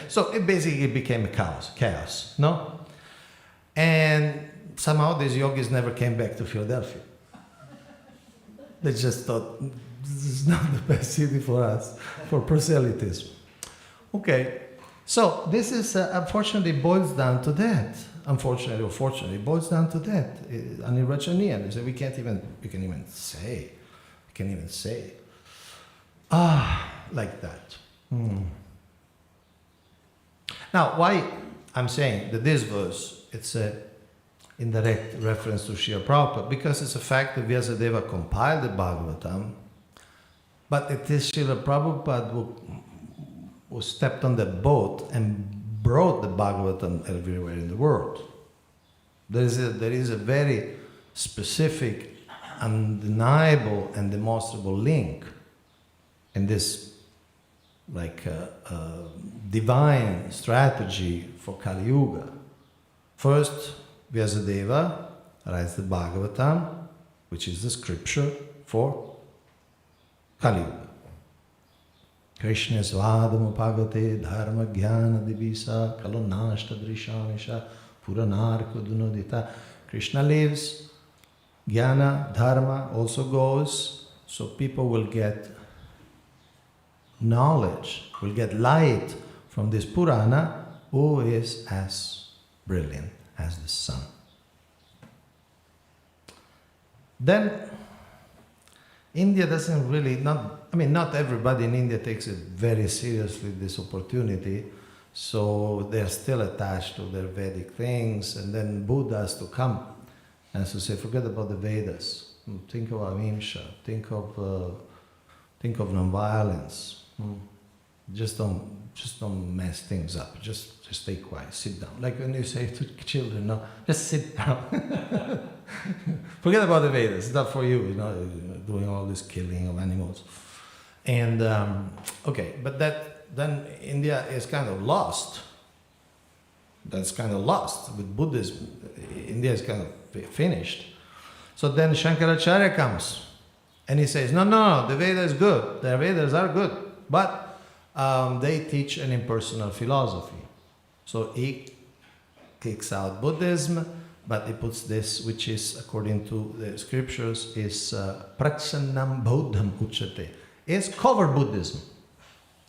So it basically became a chaos, no? And somehow these yogis never came back to Philadelphia. They just thought, this is not the best city for us, for proselytism. Okay, so this is, unfortunately, boils down to that. Unfortunately or fortunately, it boils down to that. Anirvachaniya. They say we can't even say. Like that. Now, why I'm saying that this verse, it's a indirect reference to Srila Prabhupada, because it's a fact that Vyasadeva compiled the Bhagavatam, but it is Srila Prabhupada who stepped on the boat and brought the Bhagavatam everywhere in the world. There is a very specific, undeniable and demonstrable link in this divine strategy for Kali Yuga. First, Vyasadeva writes the Bhagavatam, which is the scripture for Kali Yuga. Krishna svadamupagate dharma jnana divisa kalonashta drishamisha puranarko dunodita. Krishna lives, jnana, dharma also goes, so people will get knowledge, will get light from this Purana, who is as brilliant as the sun. Then, India doesn't really, not everybody in India takes it very seriously, this opportunity, so they're still attached to their Vedic things, and then Buddha has to come and to say, forget about the Vedas, think of ahimsa, think of non-violence, just don't mess things up, just stay quiet, sit down. Like when you say to children, no, just sit down. Forget about the Vedas, it's not for you, doing all this killing of animals. And, okay, but then India is kind of lost. That's kind of lost. With Buddhism, India is kind of finished. So then Shankaracharya comes and he says, no, the Vedas is good, the Vedas are good, but they teach an impersonal philosophy. So he kicks out Buddhism, but he puts this, which is, according to the scriptures, is Prachannam Bauddham Uchate. It's cover Buddhism.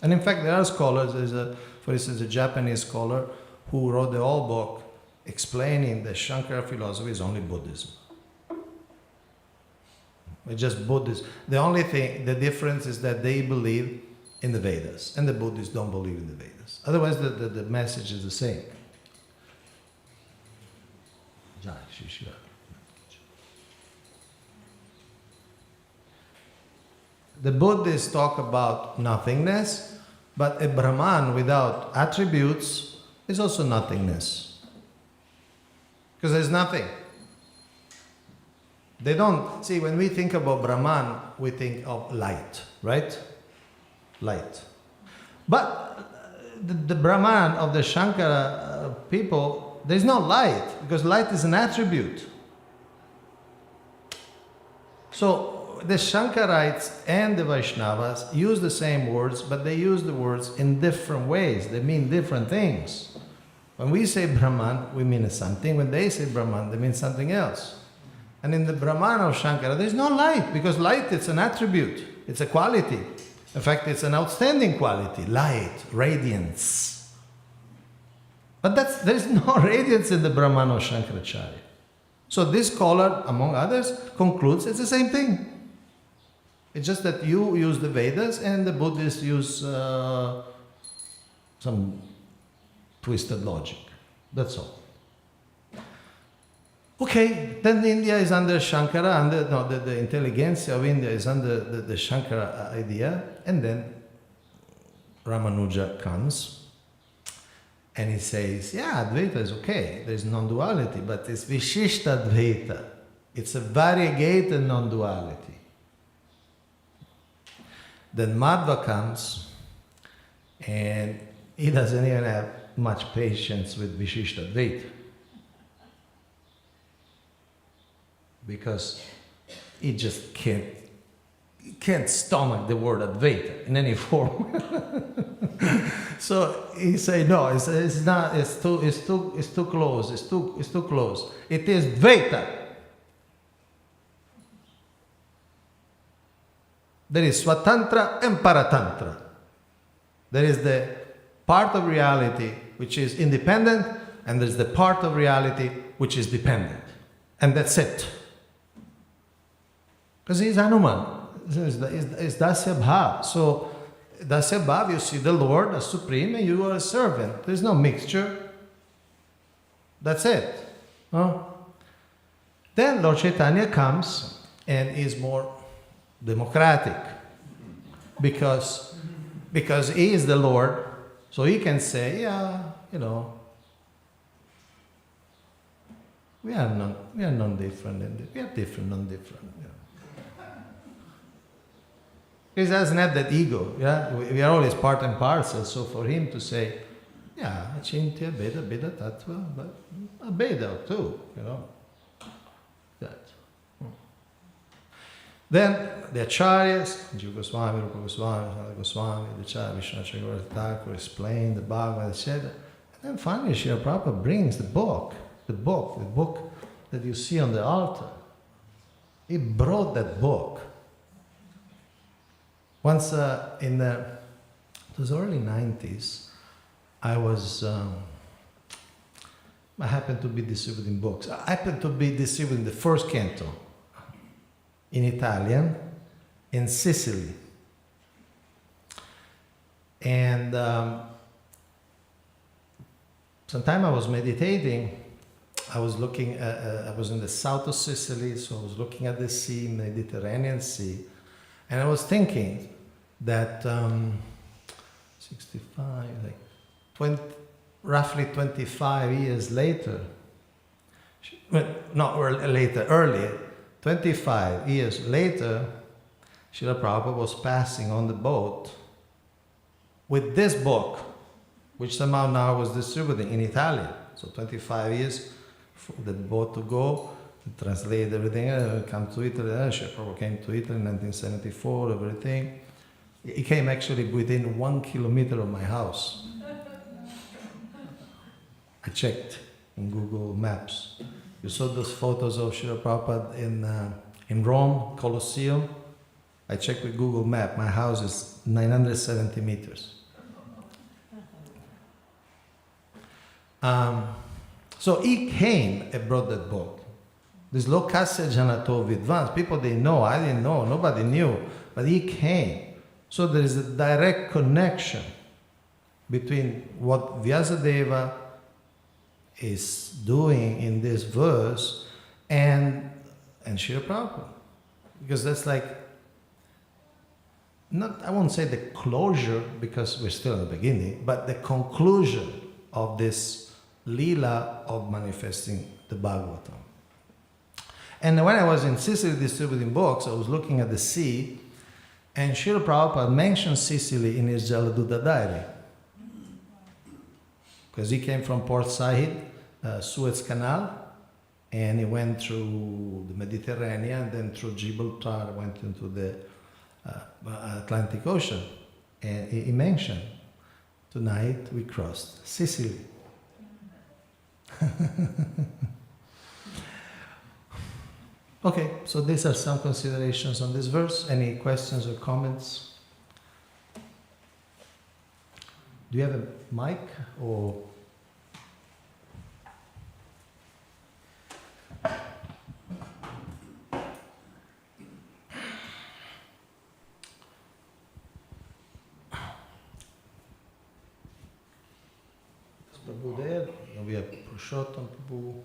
And in fact, there are scholars, for instance, a Japanese scholar who wrote the whole book explaining that Shankara philosophy is only Buddhism. It's just Buddhism. The only thing, the difference is that they believe in the Vedas, and the Buddhists don't believe in the Vedas. Otherwise, the message is the same. The Buddhists talk about nothingness, but a Brahman without attributes is also nothingness. Because there's nothing. They don't, see, when we think about Brahman, we think of light, right? Light. But the Brahman of the Shankara people, there's no light, because light is an attribute. So the Shankarites and the Vaishnavas use the same words, but they use the words in different ways. They mean different things. When we say Brahman, we mean something. When they say Brahman, they mean something else. And in the Brahman of Shankara, there's no light, because light is an attribute. It's a quality. In fact, it's an outstanding quality. Light, radiance. But there's no radiance in the Brahman of Shankaracharya. So this scholar, among others, concludes it's the same thing. It's just that you use the Vedas and the Buddhists use some twisted logic. That's all. Okay, then India is under Shankara, the intelligentsia of India is under the Shankara idea, and then Ramanuja comes and he says, yeah, Advaita is okay, there's non-duality, but it's Vishishta Advaita. It's a variegated non-duality. Then Madhva comes and he doesn't even have much patience with Vishishta Advaita, because he just can't stomach the word Advaita in any form. So he say no, it's not. It's too close. It's too close. It is Dvaita. There is Swatantra and Paratantra. There is the part of reality which is independent, and there's the part of reality which is dependent, and that's it. Because he's Hanuman. It's Dasya Bhav. So, Dasya Bhav, you see the Lord as supreme and you are a servant. There's no mixture. That's it. Huh? Then Lord Chaitanya comes and is more democratic. Because he is the Lord, so he can say, yeah, we are non-different. We are different, non-different. He doesn't have that ego. Yeah? We are always part and parcel. So for him to say, yeah, Achintya, Beda, Beda, Tattva, but a Beda too, That. Then the Acharyas, Jiva Goswami, Rupa Goswami, Sanatana Goswami, the Acharya Vishnu Chakravarti Thakur explain the Bhagavad, etc. And then finally Srila Prabhupada brings the book that you see on the altar. He brought that book. Once in it was early 90s, I was I happened to be distributing books. I happened to be distributing the first canto in Italian in Sicily. And sometime I was meditating. I was looking I was in the south of Sicily, so I was looking at the sea, Mediterranean Sea, and I was thinking that 65, like roughly 25 years later, earlier, 25 years later, Srila Prabhupada was passing on the boat with this book, which somehow now was distributing in Italian. So 25 years for the boat to go, to translate everything, come to Italy. Srila Prabhupada came to Italy in 1974, everything. He came actually within 1 kilometer of my house. I checked in Google Maps. You saw those photos of Srila Prabhupada in Rome, Colosseum. I checked with Google Map. My house is 970 meters. So he came and brought that book. This Lokasya Janato Vidvans, people they know, I didn't know, nobody knew, but he came. So there is a direct connection between what Vyasadeva is doing in this verse and Srila Prabhupada. Because that's like, I won't say the closure, because we're still at the beginning, but the conclusion of this Leela of manifesting the Bhagavatam. And when I was in Sicily distributing books, I was looking at the sea, and Srila Prabhupada mentioned Sicily in his Jaladuta diary. Because he came from Port Said, Suez Canal, and he went through the Mediterranean, then through Gibraltar, went into the Atlantic Ocean. And he mentioned, tonight we crossed Sicily. Okay, so these are some considerations on this verse. Any questions or comments? Do you have a mic or? Is Prabhu there? We have Purushottam Prabhu.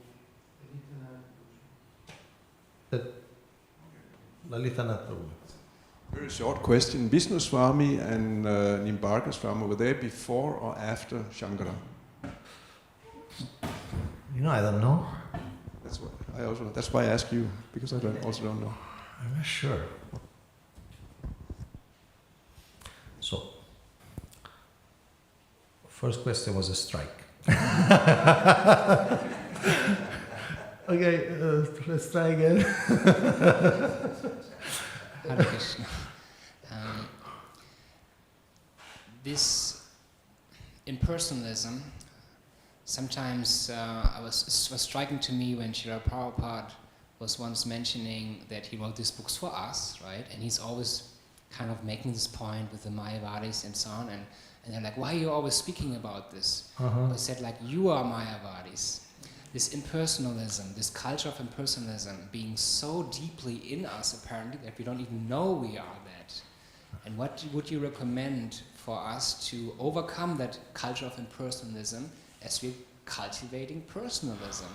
Lalitanath Prabhu. Very short question. Vishnu Swami and Nimbarka Swami, were they before or after Shankara? I don't know. That's why I ask you, because I also don't know. I'm not sure. So, first question was a strike. Okay, let's try again. Hare Krishna. This impersonalism, sometimes was striking to me when Srila Prabhupada was once mentioning that he wrote these books for us, right? And he's always kind of making this point with the Mayavadis and so on, and they're like, why are you always speaking about this? I said, like, you are Mayavadis. This impersonalism, this culture of impersonalism being so deeply in us apparently that we don't even know we are that. And what would you recommend for us to overcome that culture of impersonalism as we're cultivating personalism?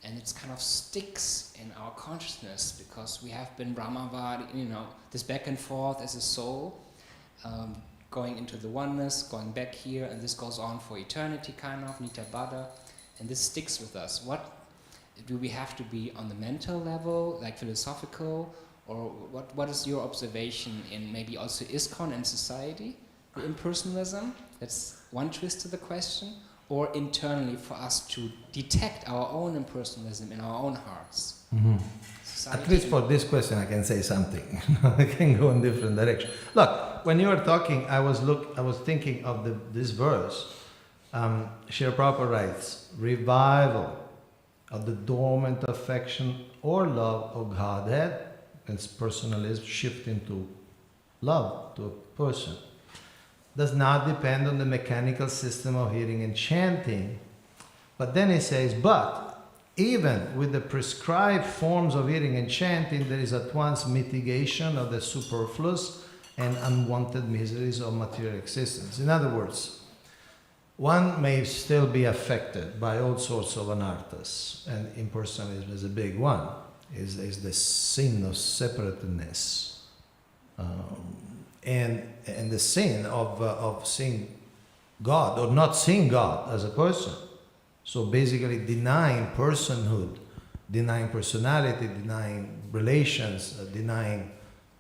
And it kind of sticks in our consciousness because we have been Brahmavadi, this back and forth as a soul, going into the oneness, going back here, and this goes on for eternity kind of, Nitya Bada. And this sticks with us. What do we have to be on the mental level, like philosophical, or what is your observation in maybe also ISKCON and society, the impersonalism? That's one twist to the question. Or internally for us to detect our own impersonalism in our own hearts. At least for this question I can say something. I can go in different directions. Look, when you were talking, I was thinking of this verse. Srila Prabhupada writes, revival of the dormant affection or love of Godhead, and personalism shift into love to a person, does not depend on the mechanical system of hearing and chanting, But then he says, but even with the prescribed forms of eating and chanting, there is at once mitigation of the superfluous and unwanted miseries of material existence. In other words, one may still be affected by all sorts of anarthas, and impersonalism is a big one, is the sin of separateness, and the sin of seeing God or not seeing God as a person. So basically denying personhood, denying personality, denying relations, denying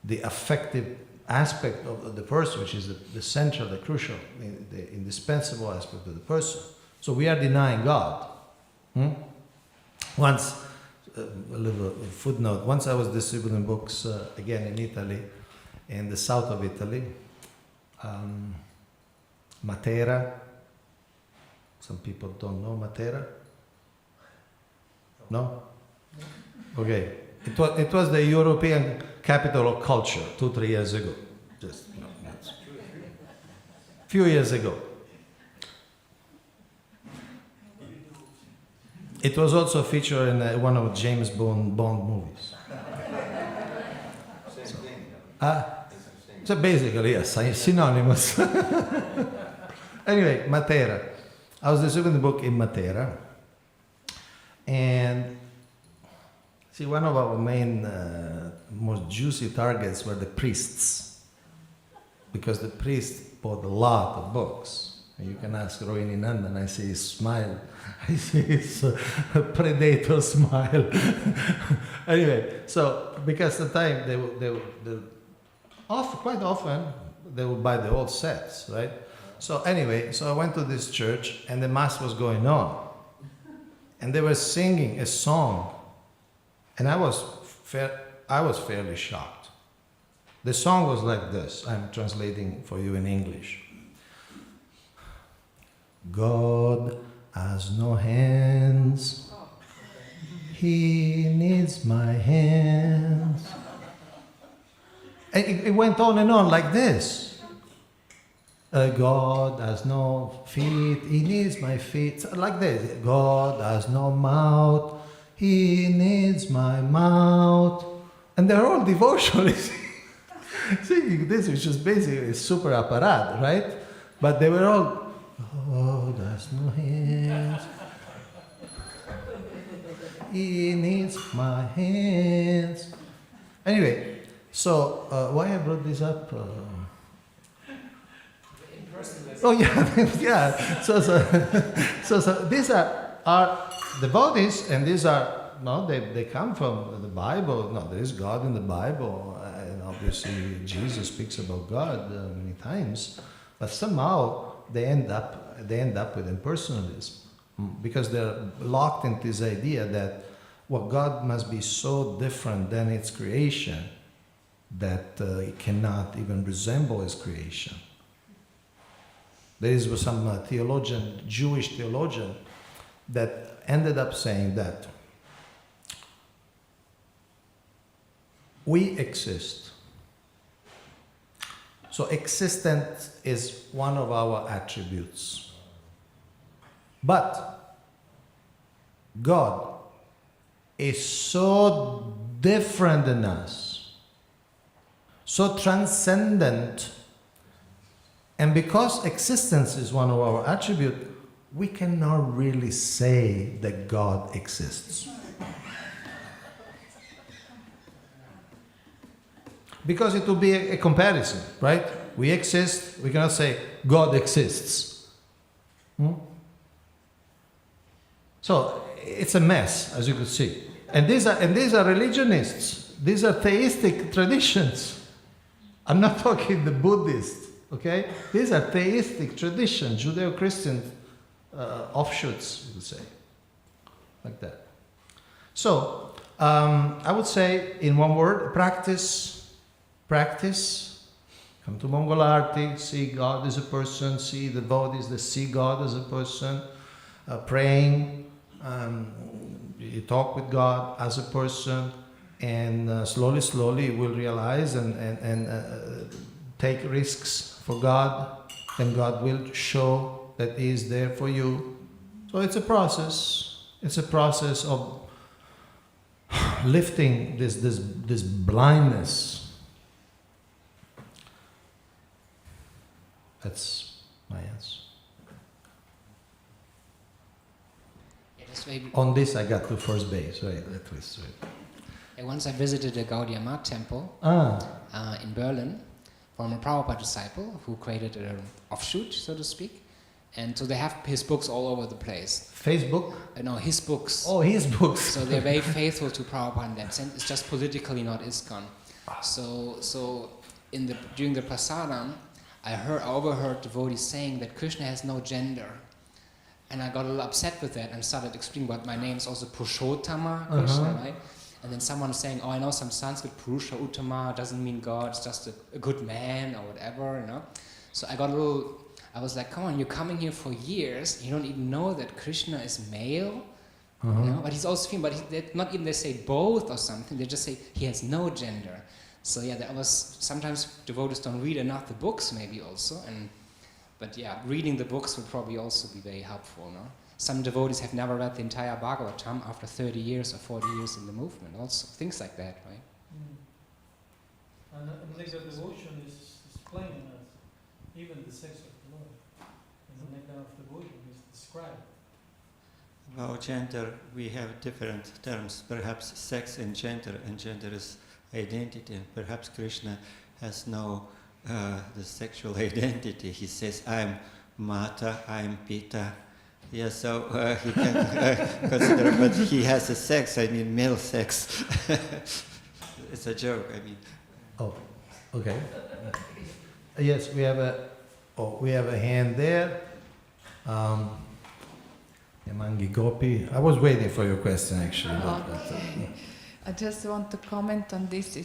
the affective aspect of the person, which is the central, the crucial, the indispensable aspect of the person. So we are denying God. Once, a little footnote, once I was distributing books again in Italy, in the south of Italy, Matera. Some people don't know Matera. No? Okay. It was the European capital of culture 2-3 years ago. Just few years ago. It was also featured in one of James Bond movies. Same thing. So basically, yes, synonymous. Anyway, Matera. I was distributing the book in Matera, and see, one of our main, most juicy targets were the priests, because the priests bought a lot of books. And you can ask Rohini Nandan, I see his smile, I see his predator smile. Anyway, so because at the time quite often they would buy the whole sets, right? So anyway, so I went to this church and the mass was going on. And they were singing a song. And I was fairly shocked. The song was like this. I'm translating for you in English. God has no hands. He needs my hands. And it went on and on like this. God has no feet, he needs my feet. Like this. God has no mouth, he needs my mouth. And they're all devotionally singing this, which is basically super apparat, right? But they were all, God has no hands, he needs my hands. Anyway, so why I brought this up? Oh yeah, yeah. So these are devotees, and these are they come from the Bible. No, there is God in the Bible, and obviously Jesus speaks about God many times. But somehow they end up with impersonalism, because they're locked into this idea that God must be so different than its creation that it cannot even resemble its creation. There is some Jewish theologian, that ended up saying that we exist. So existence is one of our attributes. But God is so different than us, so transcendent. And because existence is one of our attributes, we cannot really say that God exists. Because it will be a comparison, right? We exist, we cannot say God exists. So it's a mess, as you could see. And these are religionists. These are theistic traditions. I'm not talking the Buddhists. Okay? These are theistic traditions, Judeo-Christian offshoots, you could say. Like that. So, I would say, in one word, practice. Practice. Come to Mongol Arti, see God as a person, see the devotees that see God as a person. Praying, you talk with God as a person, and slowly you will realize and take risks for God, and God will show that He is there for you. So it's a process. It's a process of lifting this blindness. That's my answer. Yeah, just maybe- On this, I got to first base, right? At least, right? Yeah, once I visited the Gaudiya Math temple in Berlin from a Prabhupada disciple who created an offshoot, so to speak. And so they have his books all over the place. Facebook? No, his books. Oh, his books. So they're very faithful to Prabhupada in that sense. It's just politically not ISKCON. So during the prasadam, I overheard devotees saying that Krishna has no gender. And I got a little upset with that and started explaining what my name is also Purushottama Krishna, right? And then someone saying, oh, I know some Sanskrit, Purusha Uttama doesn't mean God, it's just a good man or whatever, you know. So I was like, come on, you're coming here for years, you don't even know that Krishna is male, you know? But he's also female, but not even they say both or something, they just say he has no gender. So yeah, sometimes devotees don't read enough the books maybe also, but yeah, reading the books would probably also be very helpful, no? Some devotees have never read the entire Bhagavatam after 30 years or 40 years in the movement, also things like that, right? And like the devotion is plain enough, even the sex of the Lord. And the nectar of devotion is described. About gender, we have different terms, perhaps sex and gender is identity, and perhaps Krishna has no the sexual identity. He says, I'm Mata, I'm Pita. Yeah, so he can consider, but he has a sex, I mean male sex. It's a joke, I mean. Oh, okay. Yes, we have a hand there. Yamangi Gopi. I was waiting for your question actually. I just want to comment on this.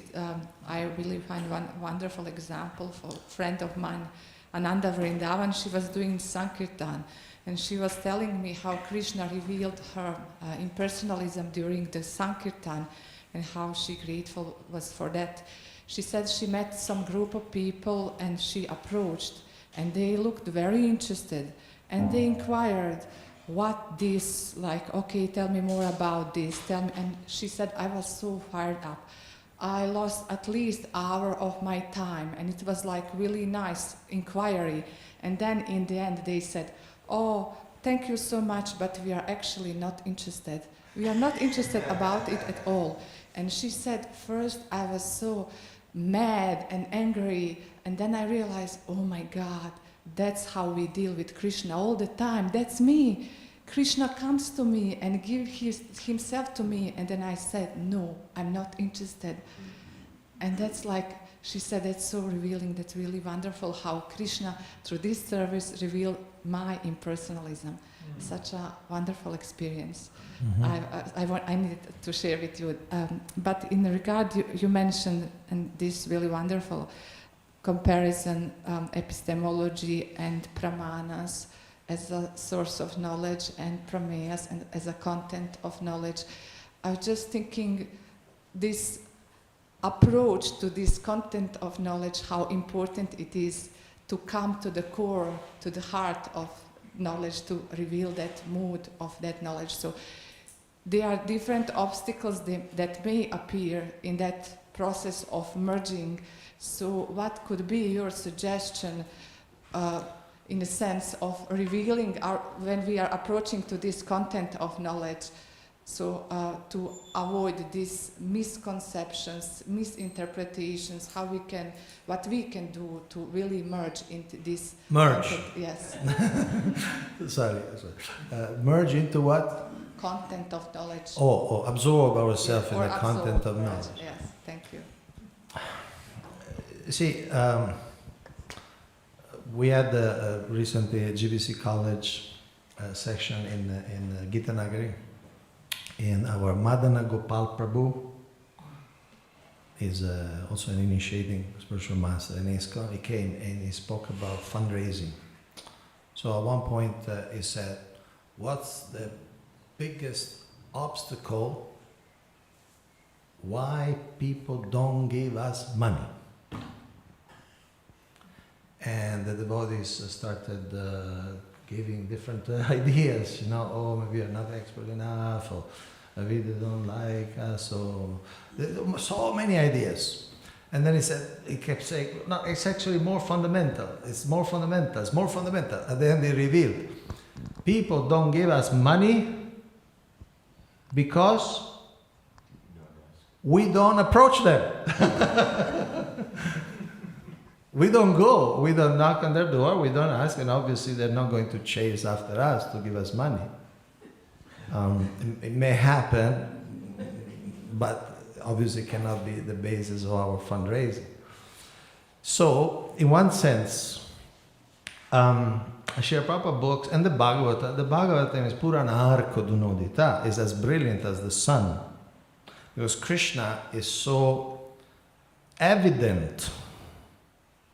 I really find one wonderful example for a friend of mine, Ananda Vrindavan. She was doing Sankirtan, and she was telling me how Krishna revealed her impersonalism during the Sankirtan and how she grateful was for that. She said she met some group of people and she approached, and they looked very interested, and they inquired, what this, like, okay, tell me more about this, tell me. And she said, I was so fired up. I lost at least an hour of my time, and it was like really nice inquiry. And then in the end they said, oh, thank you so much, but we are actually not interested. We are not interested about it at all. And she said, first I was so mad and angry, and then I realized, oh my God, that's how we deal with Krishna all the time. That's me. Krishna comes to me and gives himself to me, and then I said, no, I'm not interested. And that's like, she said, that's so revealing, that's really wonderful how Krishna, through this service, revealed my impersonalism. Such a wonderful experience. I needed to share with you. But in regard, you mentioned, and this really wonderful comparison, epistemology and pramanas as a source of knowledge and prameyas and as a content of knowledge. I was just thinking this approach to this content of knowledge, how important it is to come to the core, to the heart of knowledge, to reveal that mood of that knowledge. So there are different obstacles that may appear in that process of merging. So what could be your suggestion in the sense of revealing when we are approaching to this content of knowledge, so to avoid these misconceptions, misinterpretations, what we can do to really merge into this content? Yes. Sorry. Merge into what? Content of knowledge. Absorb ourselves in the absorb content of knowledge. Yes, thank you. See, we had recently a GBC College section in Gita Nagari, and our Madana Gopal Prabhu is also an initiating spiritual master in ISKCON. He came and he spoke about fundraising. So at one point he said, what's the biggest obstacle why people don't give us money? And the devotees started giving different ideas, you know, oh, maybe you're not expert enough, or maybe they don't like us, or so many ideas. And then he kept saying, no, it's actually more fundamental, it's more fundamental, it's more fundamental. At the end he revealed, people don't give us money because we don't approach them. We don't go, we don't knock on their door, we don't ask, and obviously they're not going to chase after us to give us money. It may happen, but obviously cannot be the basis of our fundraising. So, in one sense, Srila Prabhupada books and the Bhagavatam is Purana arco d'unodita, is as brilliant as the sun. Because Krishna is so evident.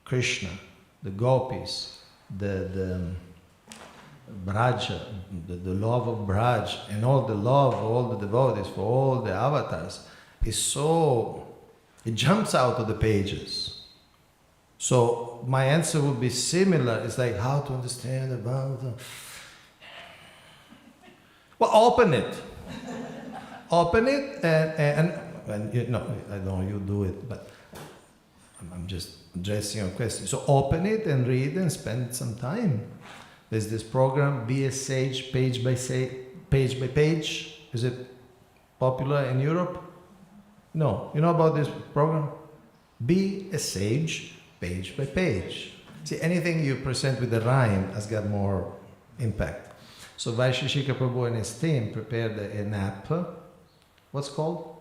Krishna, the gopis, the Braja, the love of Braj, and all the love of all the devotees for all the avatars is so, it jumps out of the pages. So my answer would be similar. It's like how to understand about well, open it. Open it and you know, I don't know, you do it, but I'm just addressing your question. So open it and read and spend some time. There's this program, Be a Sage, page by page. Is it popular in Europe? No. You know about this program? Be a Sage, page by page. See, anything you present with a rhyme has got more impact. So Vaisheshika Prabhu and his team prepared an app. What's called?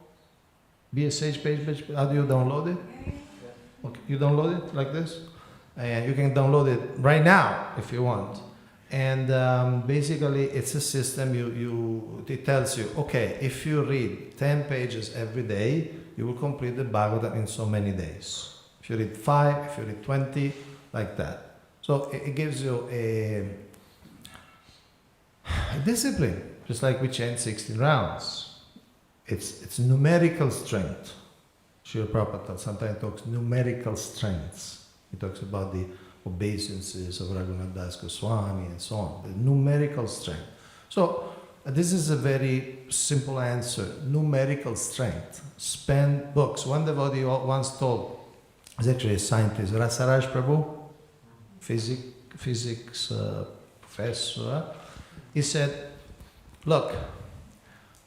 Be a Sage, page by page. How do you download it? Okay, you download it like this? And you can download it right now if you want. And basically it's a system, it tells you, okay, if you read 10 pages every day, you will complete the Bhagavatam in so many days. If you read 5, if you read 20, like that. So it gives you a discipline, just like we chant 16 rounds. It's numerical strength. Srila Prabhupada sometimes talks numerical strengths. He talks about the obeisances of Raghunath Das Goswami and so on, the numerical strength. So this is a very simple answer, numerical strength. Spend books. One devotee once told, he's actually a scientist, Rasaraj Prabhu, physics professor, he said, look,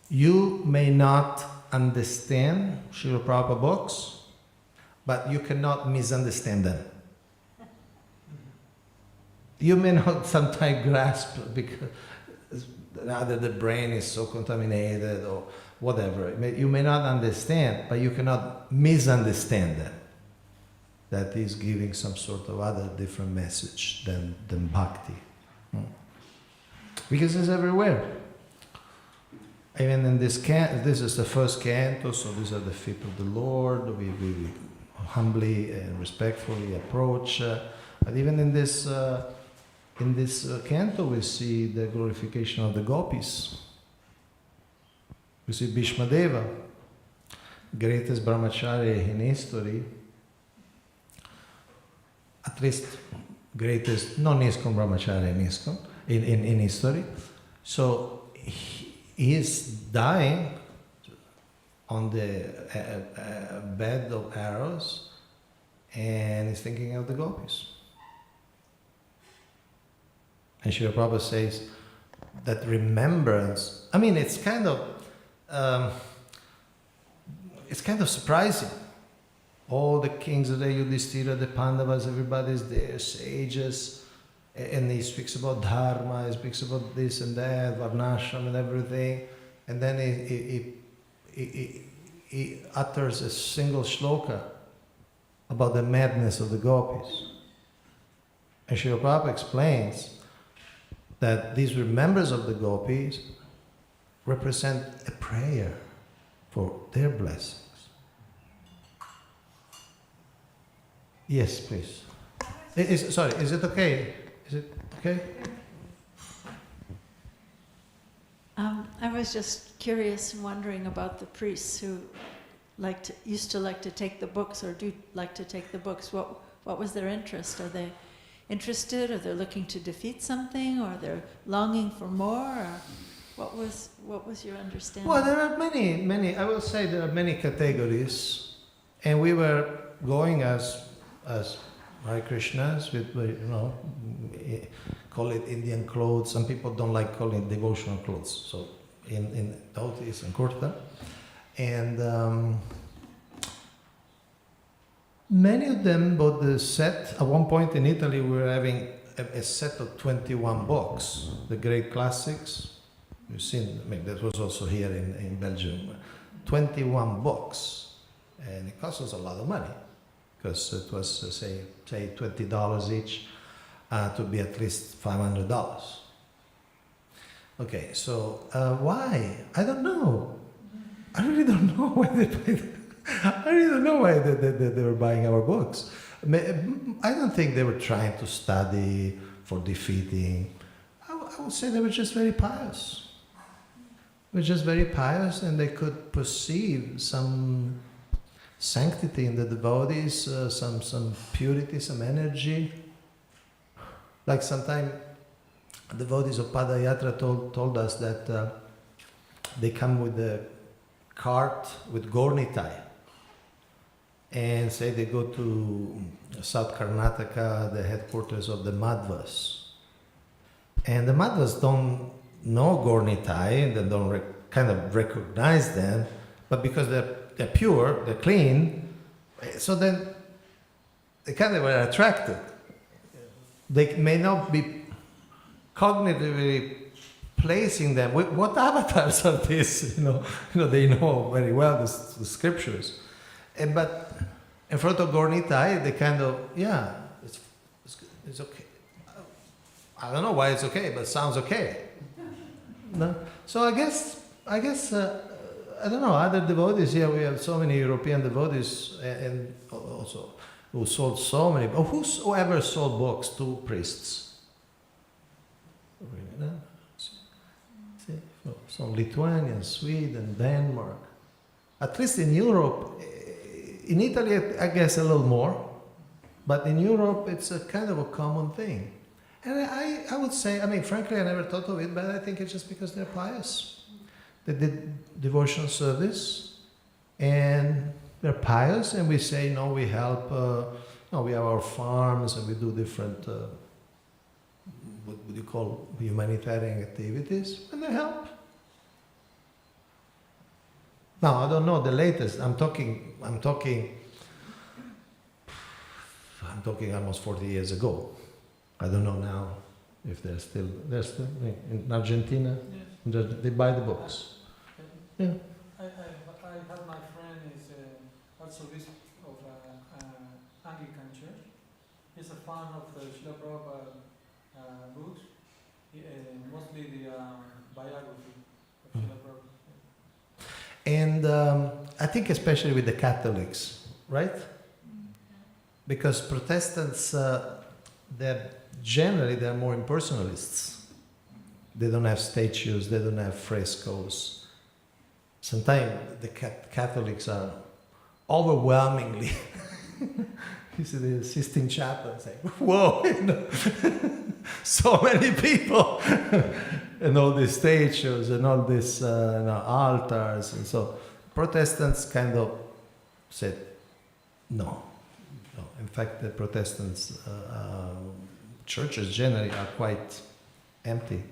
you may not understand Srila Prabhupada books, but you cannot misunderstand them. You may not sometimes grasp because either the brain is so contaminated or whatever. You may not understand, but you cannot misunderstand them. That is giving some sort of other different message than bhakti. Because it's everywhere. Even in this this is the first canto, so these are the feet of the Lord. We humbly and respectfully approach. But even in this canto, we see the glorification of the gopis. We see Bhishma Deva, greatest brahmachari in history, at least greatest non-ISKCON brahmachari in history. So he is dying on the bed of arrows, and he's thinking of the gopis. And Srila Prabhupada says that remembrance, I mean, it's kind of surprising. All the kings of the Yudhishthira, the Pandavas, everybody's there, sages, and he speaks about dharma, he speaks about this and that, varnashram and everything, and then he utters a single shloka about the madness of the gopis. And Srila Prabhupada explains that these remembrance of the gopis represent a prayer for their blessings. Yes, please. Sorry, is it okay? Is it okay? I was just curious and wondering about the priests who used to like to take the books or do like to take the books. What was their interest? Are they interested, or they're looking to defeat something, or they're longing for more? Or what was your understanding? Well, there are many. I will say there are many categories, and we were going as Hare Krishnas with, call it Indian clothes. Some people don't like calling it devotional clothes. So in dhotis and kurta, and many of them bought the set. At one point in Italy, we were having a set of 21 books, the great classics. You've seen, that was also here in Belgium. 21 books, and it cost us a lot of money, because it was, say $20 each, to be at least $500. Okay, so why? I don't know. I really don't know why they paid. I really don't know why they were buying our books. I don't think they were trying to study for defeating. I would say they were just very pious. They were just very pious, and they could perceive some sanctity in the devotees, some purity, some energy. Like sometimes devotees of Padayatra told us that they come with a cart with Gornitai, and say they go to South Karnataka, the headquarters of the Madhvas. And the Madhvas don't know Gornitai, and they don't kind of recognize them, but because they're pure, they're clean, so then they kind of were attracted. They may not be cognitively placing them. What avatars are these? They know very well the scriptures. But in front of Gornitai, they kind of, it's okay. I don't know why it's okay, but it sounds okay. No? So I guess I don't know, other devotees here, we have so many European devotees, and also who sold so many, whoever sold books to priests? Really, no? See, some Lithuania, Sweden, Denmark. At least in Europe, in Italy, I guess a little more, but in Europe, it's a kind of a common thing. And I would say, frankly, I never thought of it, but I think it's just because they're pious. They did devotional service, and they're pious, and we say, no, we help, we have our farms, and we do different, what would you call, humanitarian activities, and they help. Now, I don't know the latest. I'm talking almost 40 years ago. I don't know now if they're still in Argentina. Yes. They buy the books. Yeah. I have my friend is also bishop of Anglican Church. He's a fan of the Srila Prabhupada books, mostly the biography of Srila Prabhupada. And I think especially with the Catholics, right? Because Protestants, they're more impersonalists. They don't have statues, they don't have frescoes. Sometimes the Catholics are overwhelmingly, you see the Sistine Chapel and say, whoa, so many people, and all these statues and all these altars. And so Protestants kind of said, no. In fact, the Protestants, churches generally are quite empty.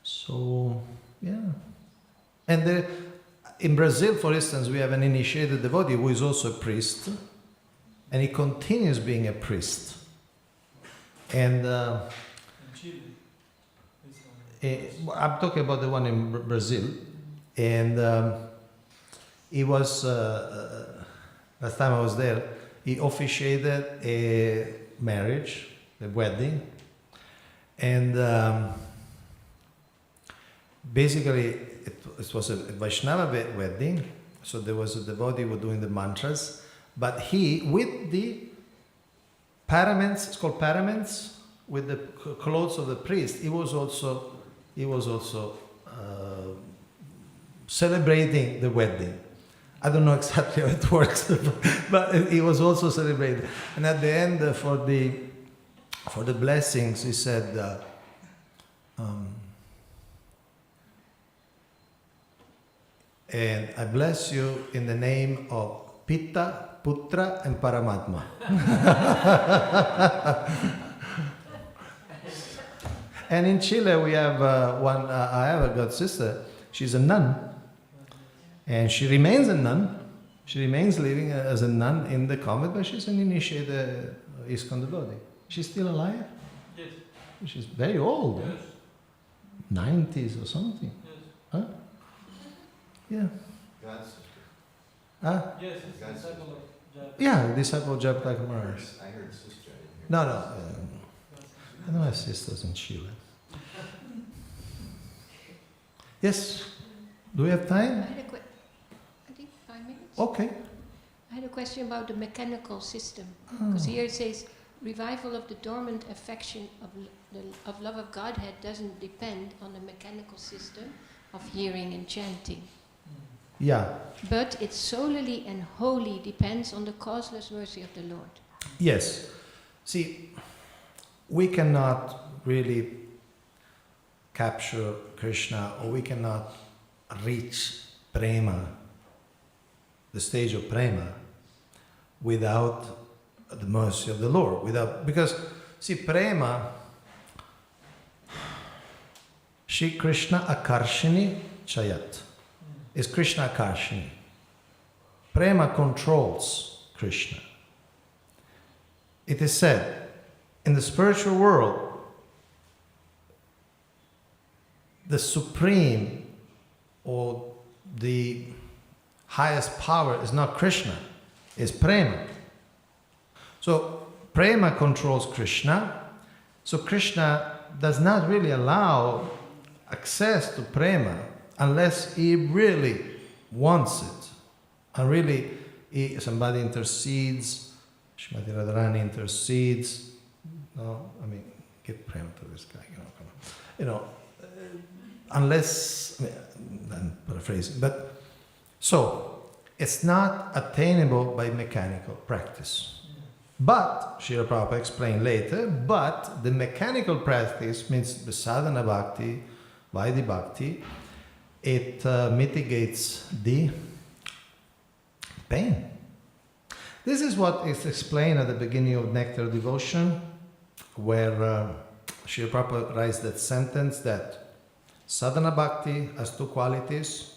So, yeah. And in Brazil, for instance, we have an initiated devotee who is also a priest, and he continues being a priest. And In Chile. I'm talking about the one in Brazil, and he was, last time I was there, he officiated a marriage, a wedding, and basically it was a Vaishnava wedding, so there was a devotee who was doing the mantras, but he, with the paraments, it's called paraments, with the clothes of the priest, he was also celebrating the wedding. I don't know exactly how it works, but it was also celebrated. And at the end, for the blessings, he said, and I bless you in the name of Pitta, Putra, and Paramatma. And in Chile, we have I have a god sister. She's a nun. And she remains a nun. She remains living as a nun in the convent, but she's an initiated ISKCON devotee. She's still alive? Yes. She's very old. Yes. 90s or something. Yes. Huh? Yeah. God's sister. Huh? Yes, it's a disciple of Japa. Yeah, disciple of Japa Maharaj. I heard sister. I didn't hear No, no. I don't have sisters in Chile. Yes? Do we have time? I think 5 minutes. Okay. I had a question about the mechanical system. Because here it says, revival of the dormant affection of love of Godhead doesn't depend on the mechanical system of hearing and chanting. Yeah. But it solely and wholly depends on the causeless mercy of the Lord. Yes. See, we cannot really capture Krishna, or we cannot reach prema, the stage of prema, without the mercy of the Lord. Because, see, prema, Shri Krishna Akarshini Chayat, is Krishna Akarshini. Prema controls Krishna. It is said, in the spiritual world, the supreme or the highest power is not Krishna, is prema. So prema controls Krishna. So Krishna does not really allow access to prema unless he really wants it. And really, somebody intercedes, Srimati Radharani intercedes. No, I mean, give prema to this guy, come on. Unless, I'm paraphrasing, but so it's not attainable by mechanical practice. But, Srila Prabhupada explained later, but the mechanical practice means the sadhana bhakti, Vaidhi bhakti, it mitigates the pain. This is what is explained at the beginning of Nectar Devotion, where Srila Prabhupada writes that sentence that sadhana bhakti has 2 qualities,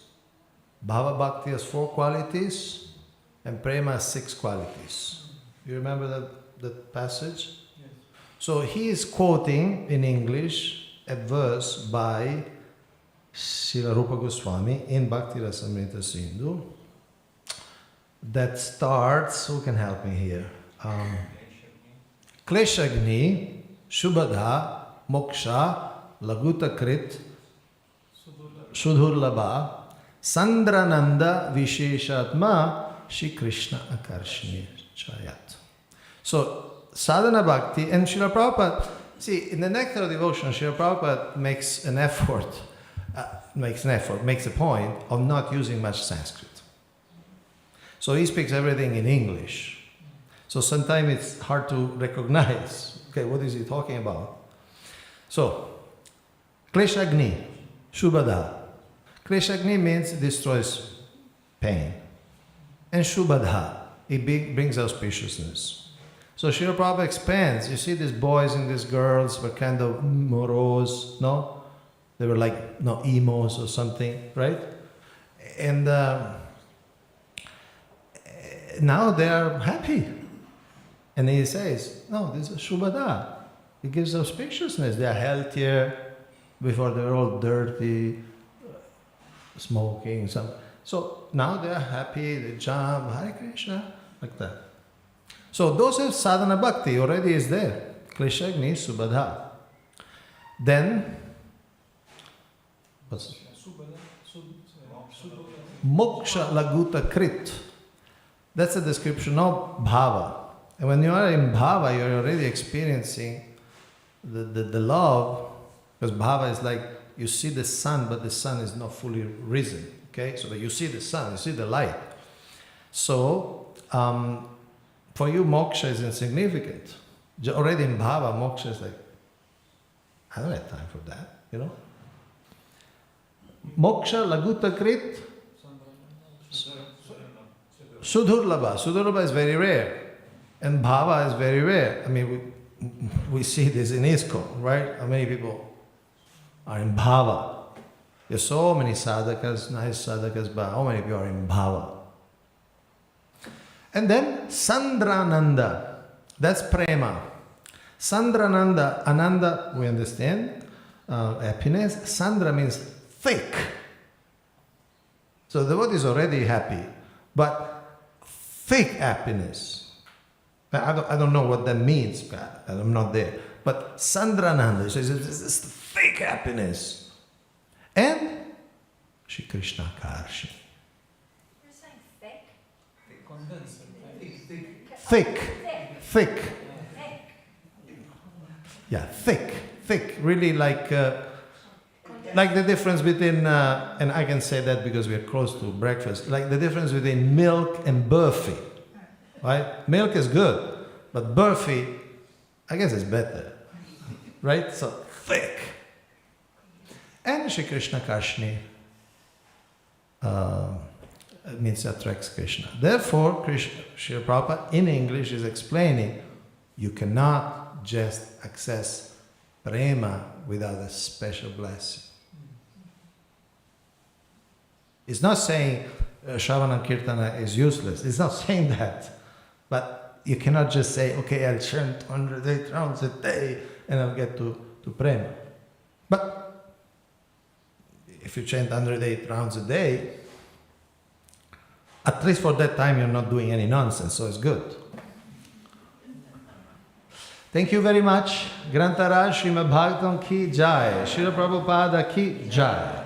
bhava bhakti has 4 qualities, and prema has 6 qualities. You remember that passage? Yes. So he is quoting in English a verse by Srila Rupa Goswami in Bhakti Rasamrita Sindhu that starts, who can help me here? Kleshagni, Shubhadha, Moksha, Laguta Krit, Sudhurlabha, Sandrananda Visheshatma, Shri Krishna Akarshini Chayat. So, sadhana bhakti, and Srila Prabhupada, see, in the Nectar of Devotion, Srila Prabhupada makes a point of not using much Sanskrit. So he speaks everything in English. So sometimes it's hard to recognize, okay, what is he talking about? So, Kleshagni, Shubhadha. Kleshagni means it destroys pain. And Shubhadha, it brings auspiciousness. So Srila Prabhupada expands. You see, these boys and these girls were kind of morose, no? They were like, no, emos or something, right? And now they are happy. And he says, no, this is Shubhadha. It gives auspiciousness. They are healthier. Before they were all dirty, smoking. So now they are happy, they jump, Hare Krishna, like that. So those are sadhana bhakti, already is there. Kleshagni, Subhadha. Then, what's Moksha Laguta Krit. That's a description of bhava. And when you are in bhava, you're already experiencing the love, because bhava is like you see the sun, but the sun is not fully risen. Okay, so that you see the sun, you see the light. So, for you, moksha is insignificant. Already in bhava, moksha is like, I don't have time for that, you know. Moksha laguta krit sudurlabha. Sudurlabha is very rare. And bhava is very rare. I mean, we see this in ISKCON, right? How many people are in bhava? There's so many sadhakas, nice sadhakas, but how many people are in bhava? And then Sandrananda, that's prema. Sandrananda, ananda, we understand, happiness. Sandra means thick. So the devotee is already happy, but thick happiness. I don't know what that means, I'm not there. But Sandrananda, so it's this thick happiness. And Shri Krishna Karshi. You're saying thick? Condensed. Thick. Yeah, thick. Really like the difference between, and I can say that because we are close to breakfast, like the difference between milk and burfi. Right? Milk is good, but burfi, I guess is better. Right? So thick. And Shri Krishna Karshni means attracts Krishna. Therefore, Srila Prabhupada in English is explaining you cannot just access prema without a special blessing. It's not saying Shravana Kirtana is useless. It's not saying that. But you cannot just say, okay, I'll chant 108 rounds a day and I'll get to prema. But if you chant 108 rounds a day, at least for that time you're not doing any nonsense, so it's good. Thank you very much. Grantaraj Srimad Bhagavatam ki jai. Srila Prabhupada ki jai.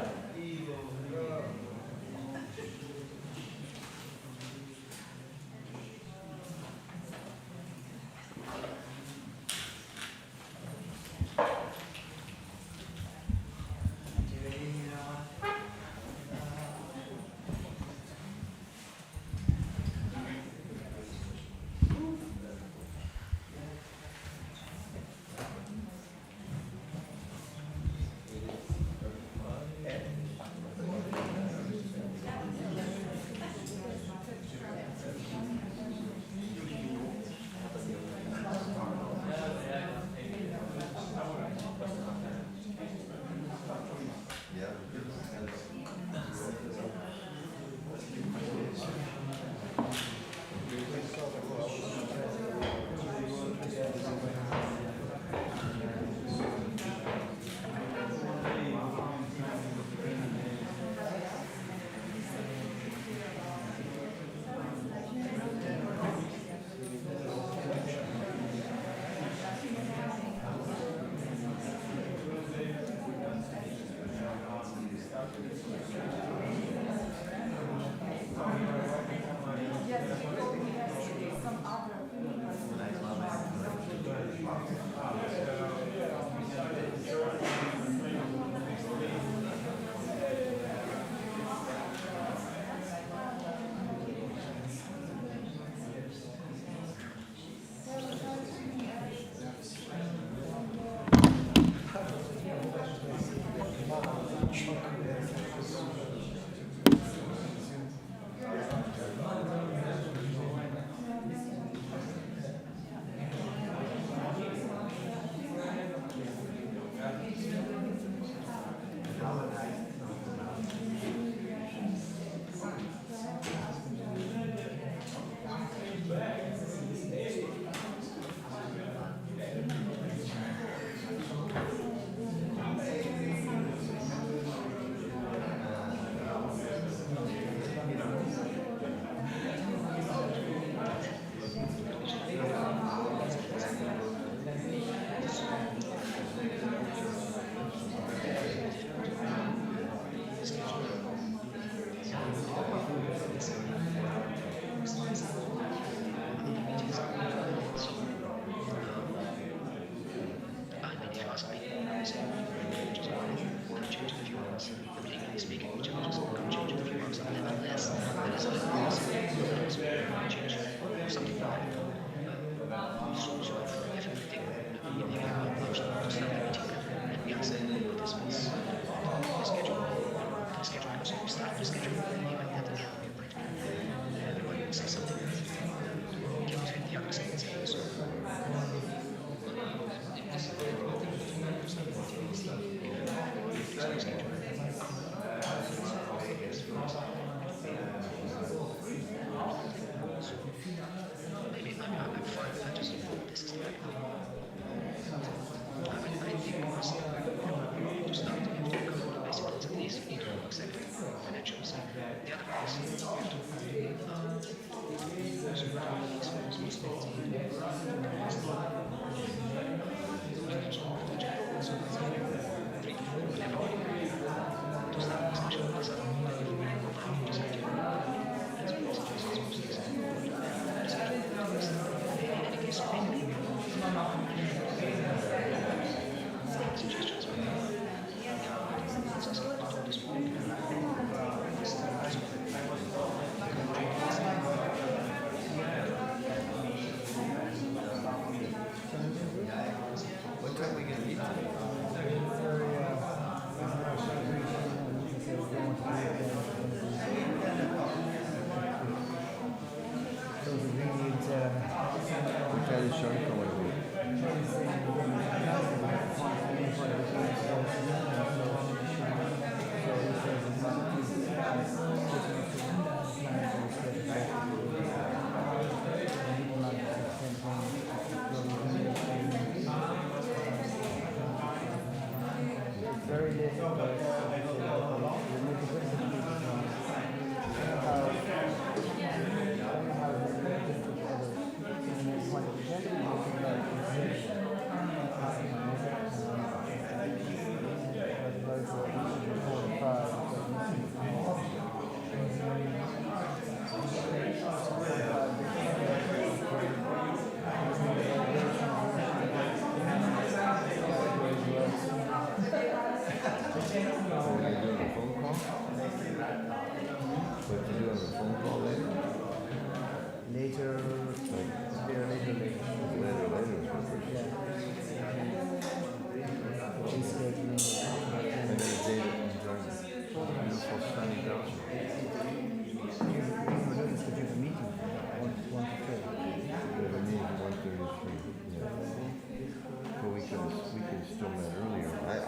very little. But,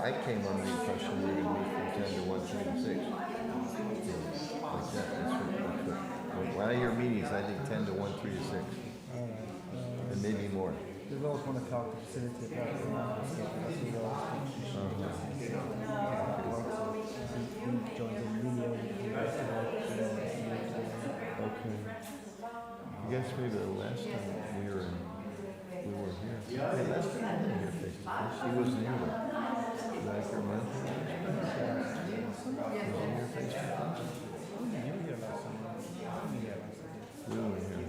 I came under the impression we were going to meet from 10 to 1, 3 to 6. Like that. That's what, when I hear meetings, I think 10 to 1, 3 to 6. And maybe more. There's always one o'clock to facilitate that. Okay. I guess maybe the last time we were here. Okay, last time we were here face to face. She wasn't here though. Like your month? Was he here face to face? We were here.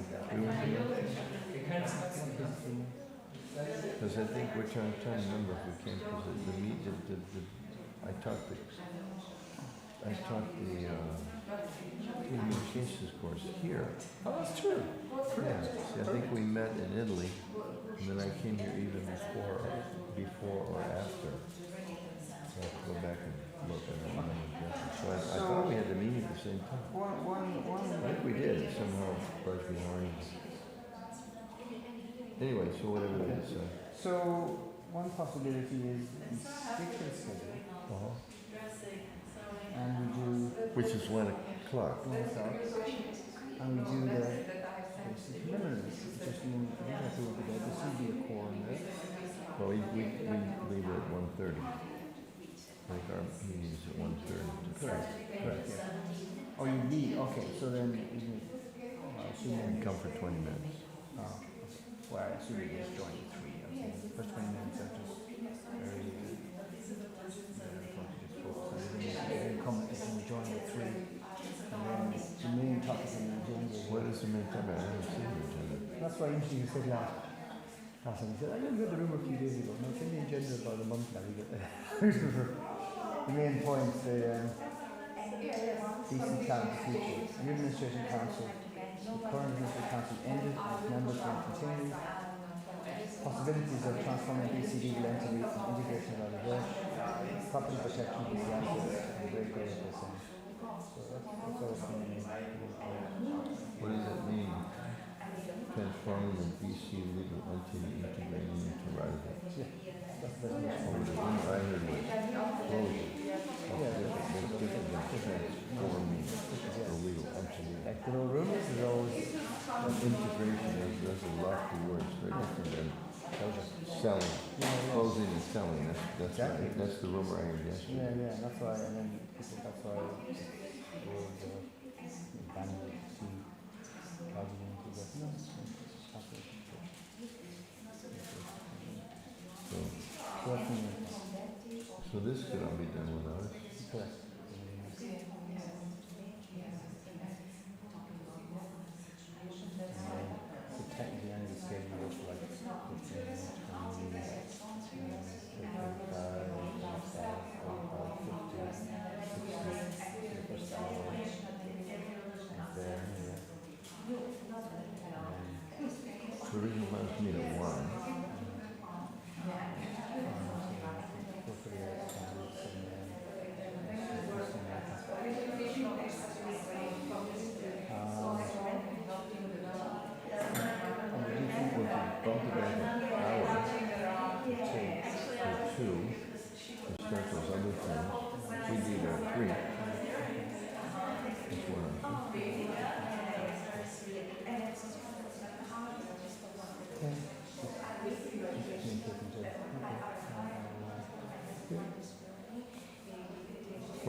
Because I think we're trying to remember if we can, because I taught the communications course here. Oh, that's true. Yeah. See, I think we met in Italy, and then I came here even before or after. So I have to go back and look at it. So I thought we had the meeting at the same time. I think we did. Somehow buzzed behind. Anyway, so whatever it is. So one possibility is we stick to the schedule. And we do... Which is 1 o'clock. 1 o'clock. And we do the basic preliminaries. Just we don't have to look at that. There should be a quorum there. Well, we leave it at 1:30. Like our meeting is at 1:30. Correct, yeah. Oh, you leave, okay, so then you come for 20 minutes. Oh, okay. Well, I assume you just join at 3. Okay. The first 20 minutes are just very then come and join at 3. And then the main topic on the agenda. What is the main topic? I haven't seen the agenda. That's why usually you said last time. You said, I didn't get the room a few days ago. No, it's in the agenda about a month now. We get the main points, decent talent future. New administration council. The current administration council ended and its members will continue. Possibilities of transforming BC legal entity and integration of Radhadesh. Property protection of the assets and great growth of the same. So that's all it's going to mean. What does that mean? Transforming the BC legal entity integrating into Radhadesh. Yeah, that's the best. Oh, the one I heard was closure. That's different than transforming the legal entity. Like the little rooms is always integration. There's a lofty word. It's very different than selling. Closing and selling. That's exactly. Right. That's the rumor I heard yesterday. Yeah, that's why. And then that's why bandit to plug into the So this could all be done without us. Correct. So technically, I need to schedule it for like 15 minutes, 20 minutes, So originally I was meeting at 1. Bump it back an hour to 2 to start those other things. We did our 3. That's what I'm saying.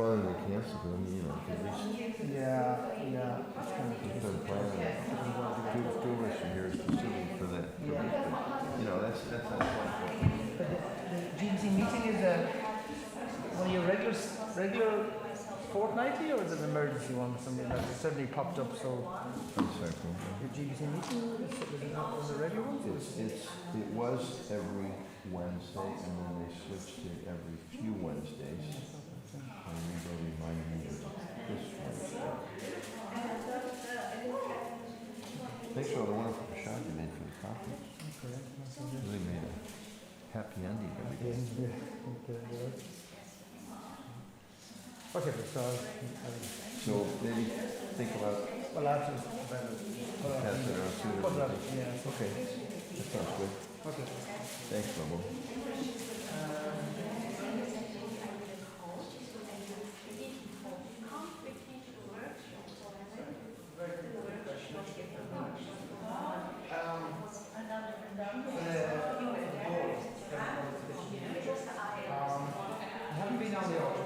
farther they cancel, but I mean, you know, at least Yeah. It's kind of we've been planning it. Too much from here is consuming for that purpose, but, you know, that's not fun. But the GBC meeting is one of your regular fortnightly, or is it an emergency one? Something that suddenly popped up. So I'm sorry, Paul. your GBC meeting was it not one of the regular ones? It was every Wednesday, and then they switched to every few Wednesdays. And they reminded me of this Wednesday. Thanks for all the wonderful prashad you made for the conference. Really made a happy ending every day. Okay, So maybe think about well, after pass it around too. yeah. Okay, that sounds good. Okay. Thanks, Bobo. I haven't been on the altar.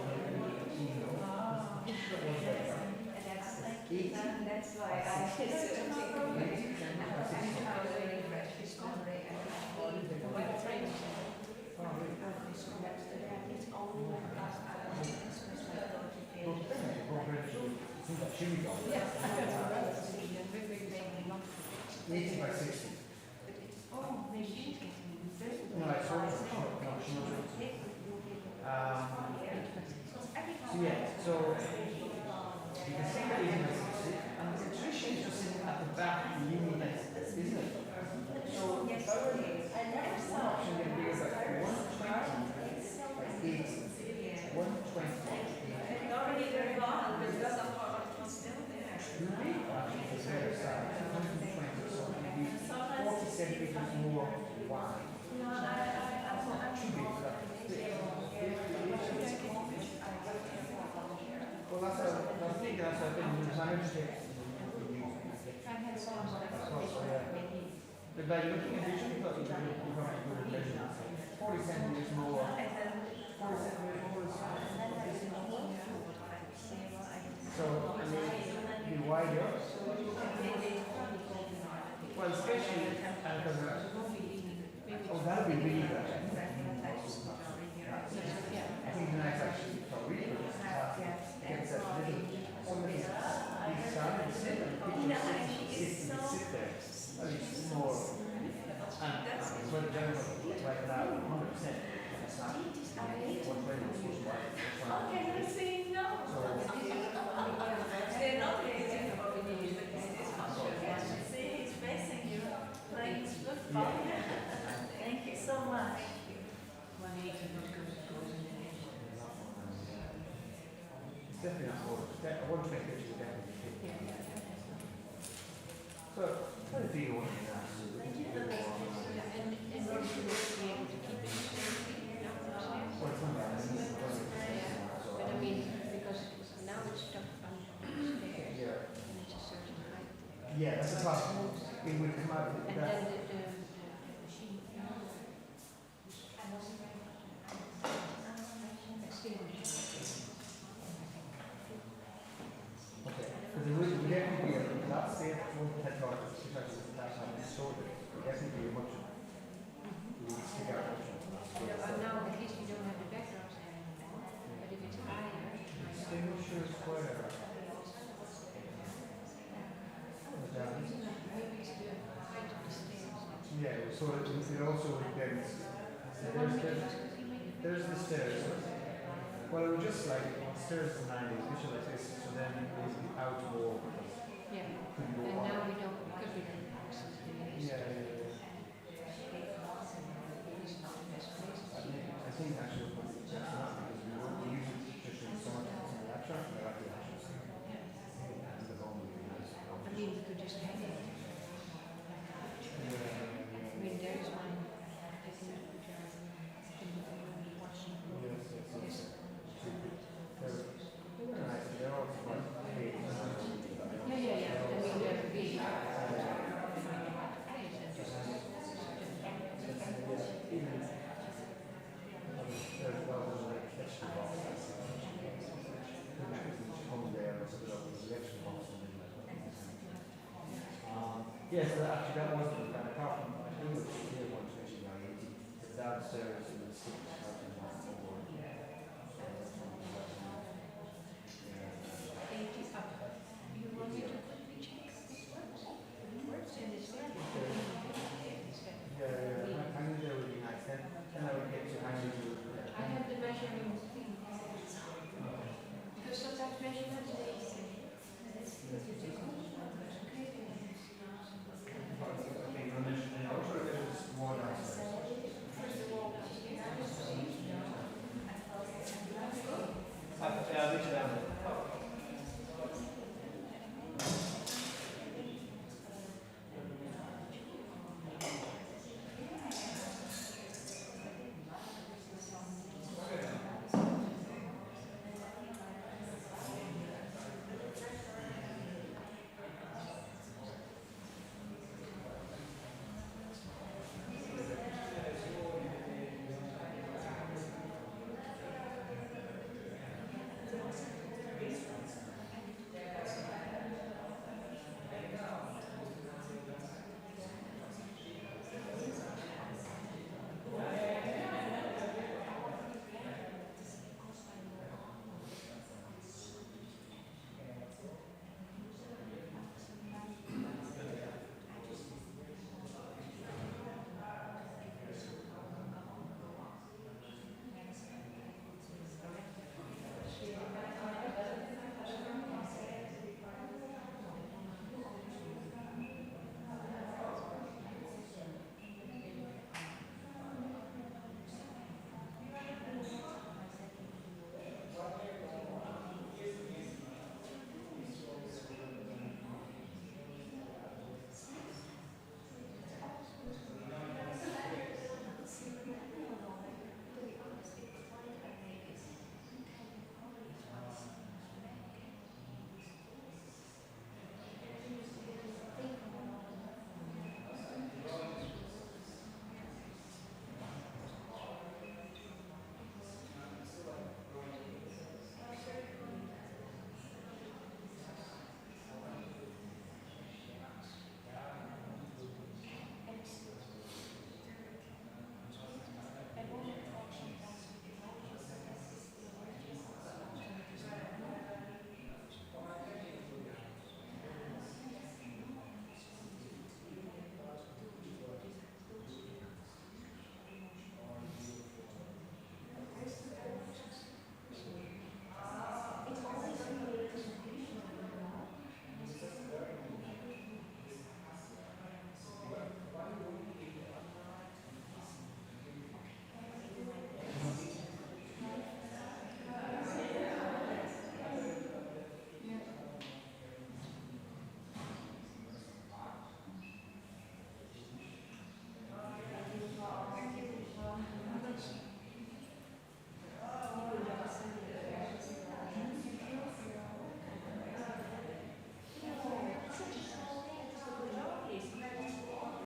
That's why I So you can see that even and the tradition is just sitting at the back of the union, isn't it? So if I were to some option would be like 120, 120. It's very sad. 120, so maybe 40 centimeters more wide. Too big for that. Well, that's a thing that's been designed to take. But by looking at vision, you got to do measurements. 40 centimeters more. 40 centimeters more is so, I mean, be wider. Well, especially because that would be really good. I think the nice actually for really good is gets that little somebody sit there. At least more. And for the general right now, 100%. That's not what we're supposed to buy. Okay, let's see. No. They're not easy for me. See, he's facing you, playing his football. Thank you so much. Definitely not more. I want to make pictures definitely. So, how do you want to But I mean, because now it's stuck on the stairs, and it's a certain height. Yeah, that's a problem. It would come out. And then the machine. Okay. Because it would definitely be a not safe one head talk, especially if that's on this shoulder. It would definitely be much. It would stick out much. Now at least you don't have the backgrounds anymore. But if it's higher, Distinguishes square. Yeah, so it also depends. There's the stairs. Well, it was just like stairs to 90s, visual like this, so then it is out more. yeah. And now we don't, because we don't access the I think actually that's not because we won't use it just in so much in the lecture, but I think actually the bone would be nice. I mean, we could just hang it. I mean, there's one taking a picture of watching. They're nice, they're all quite big. Yeah. I mean, they're big. There's Yes, actually that was the kind of apart from I think it was here one especially by 80. It's downstairs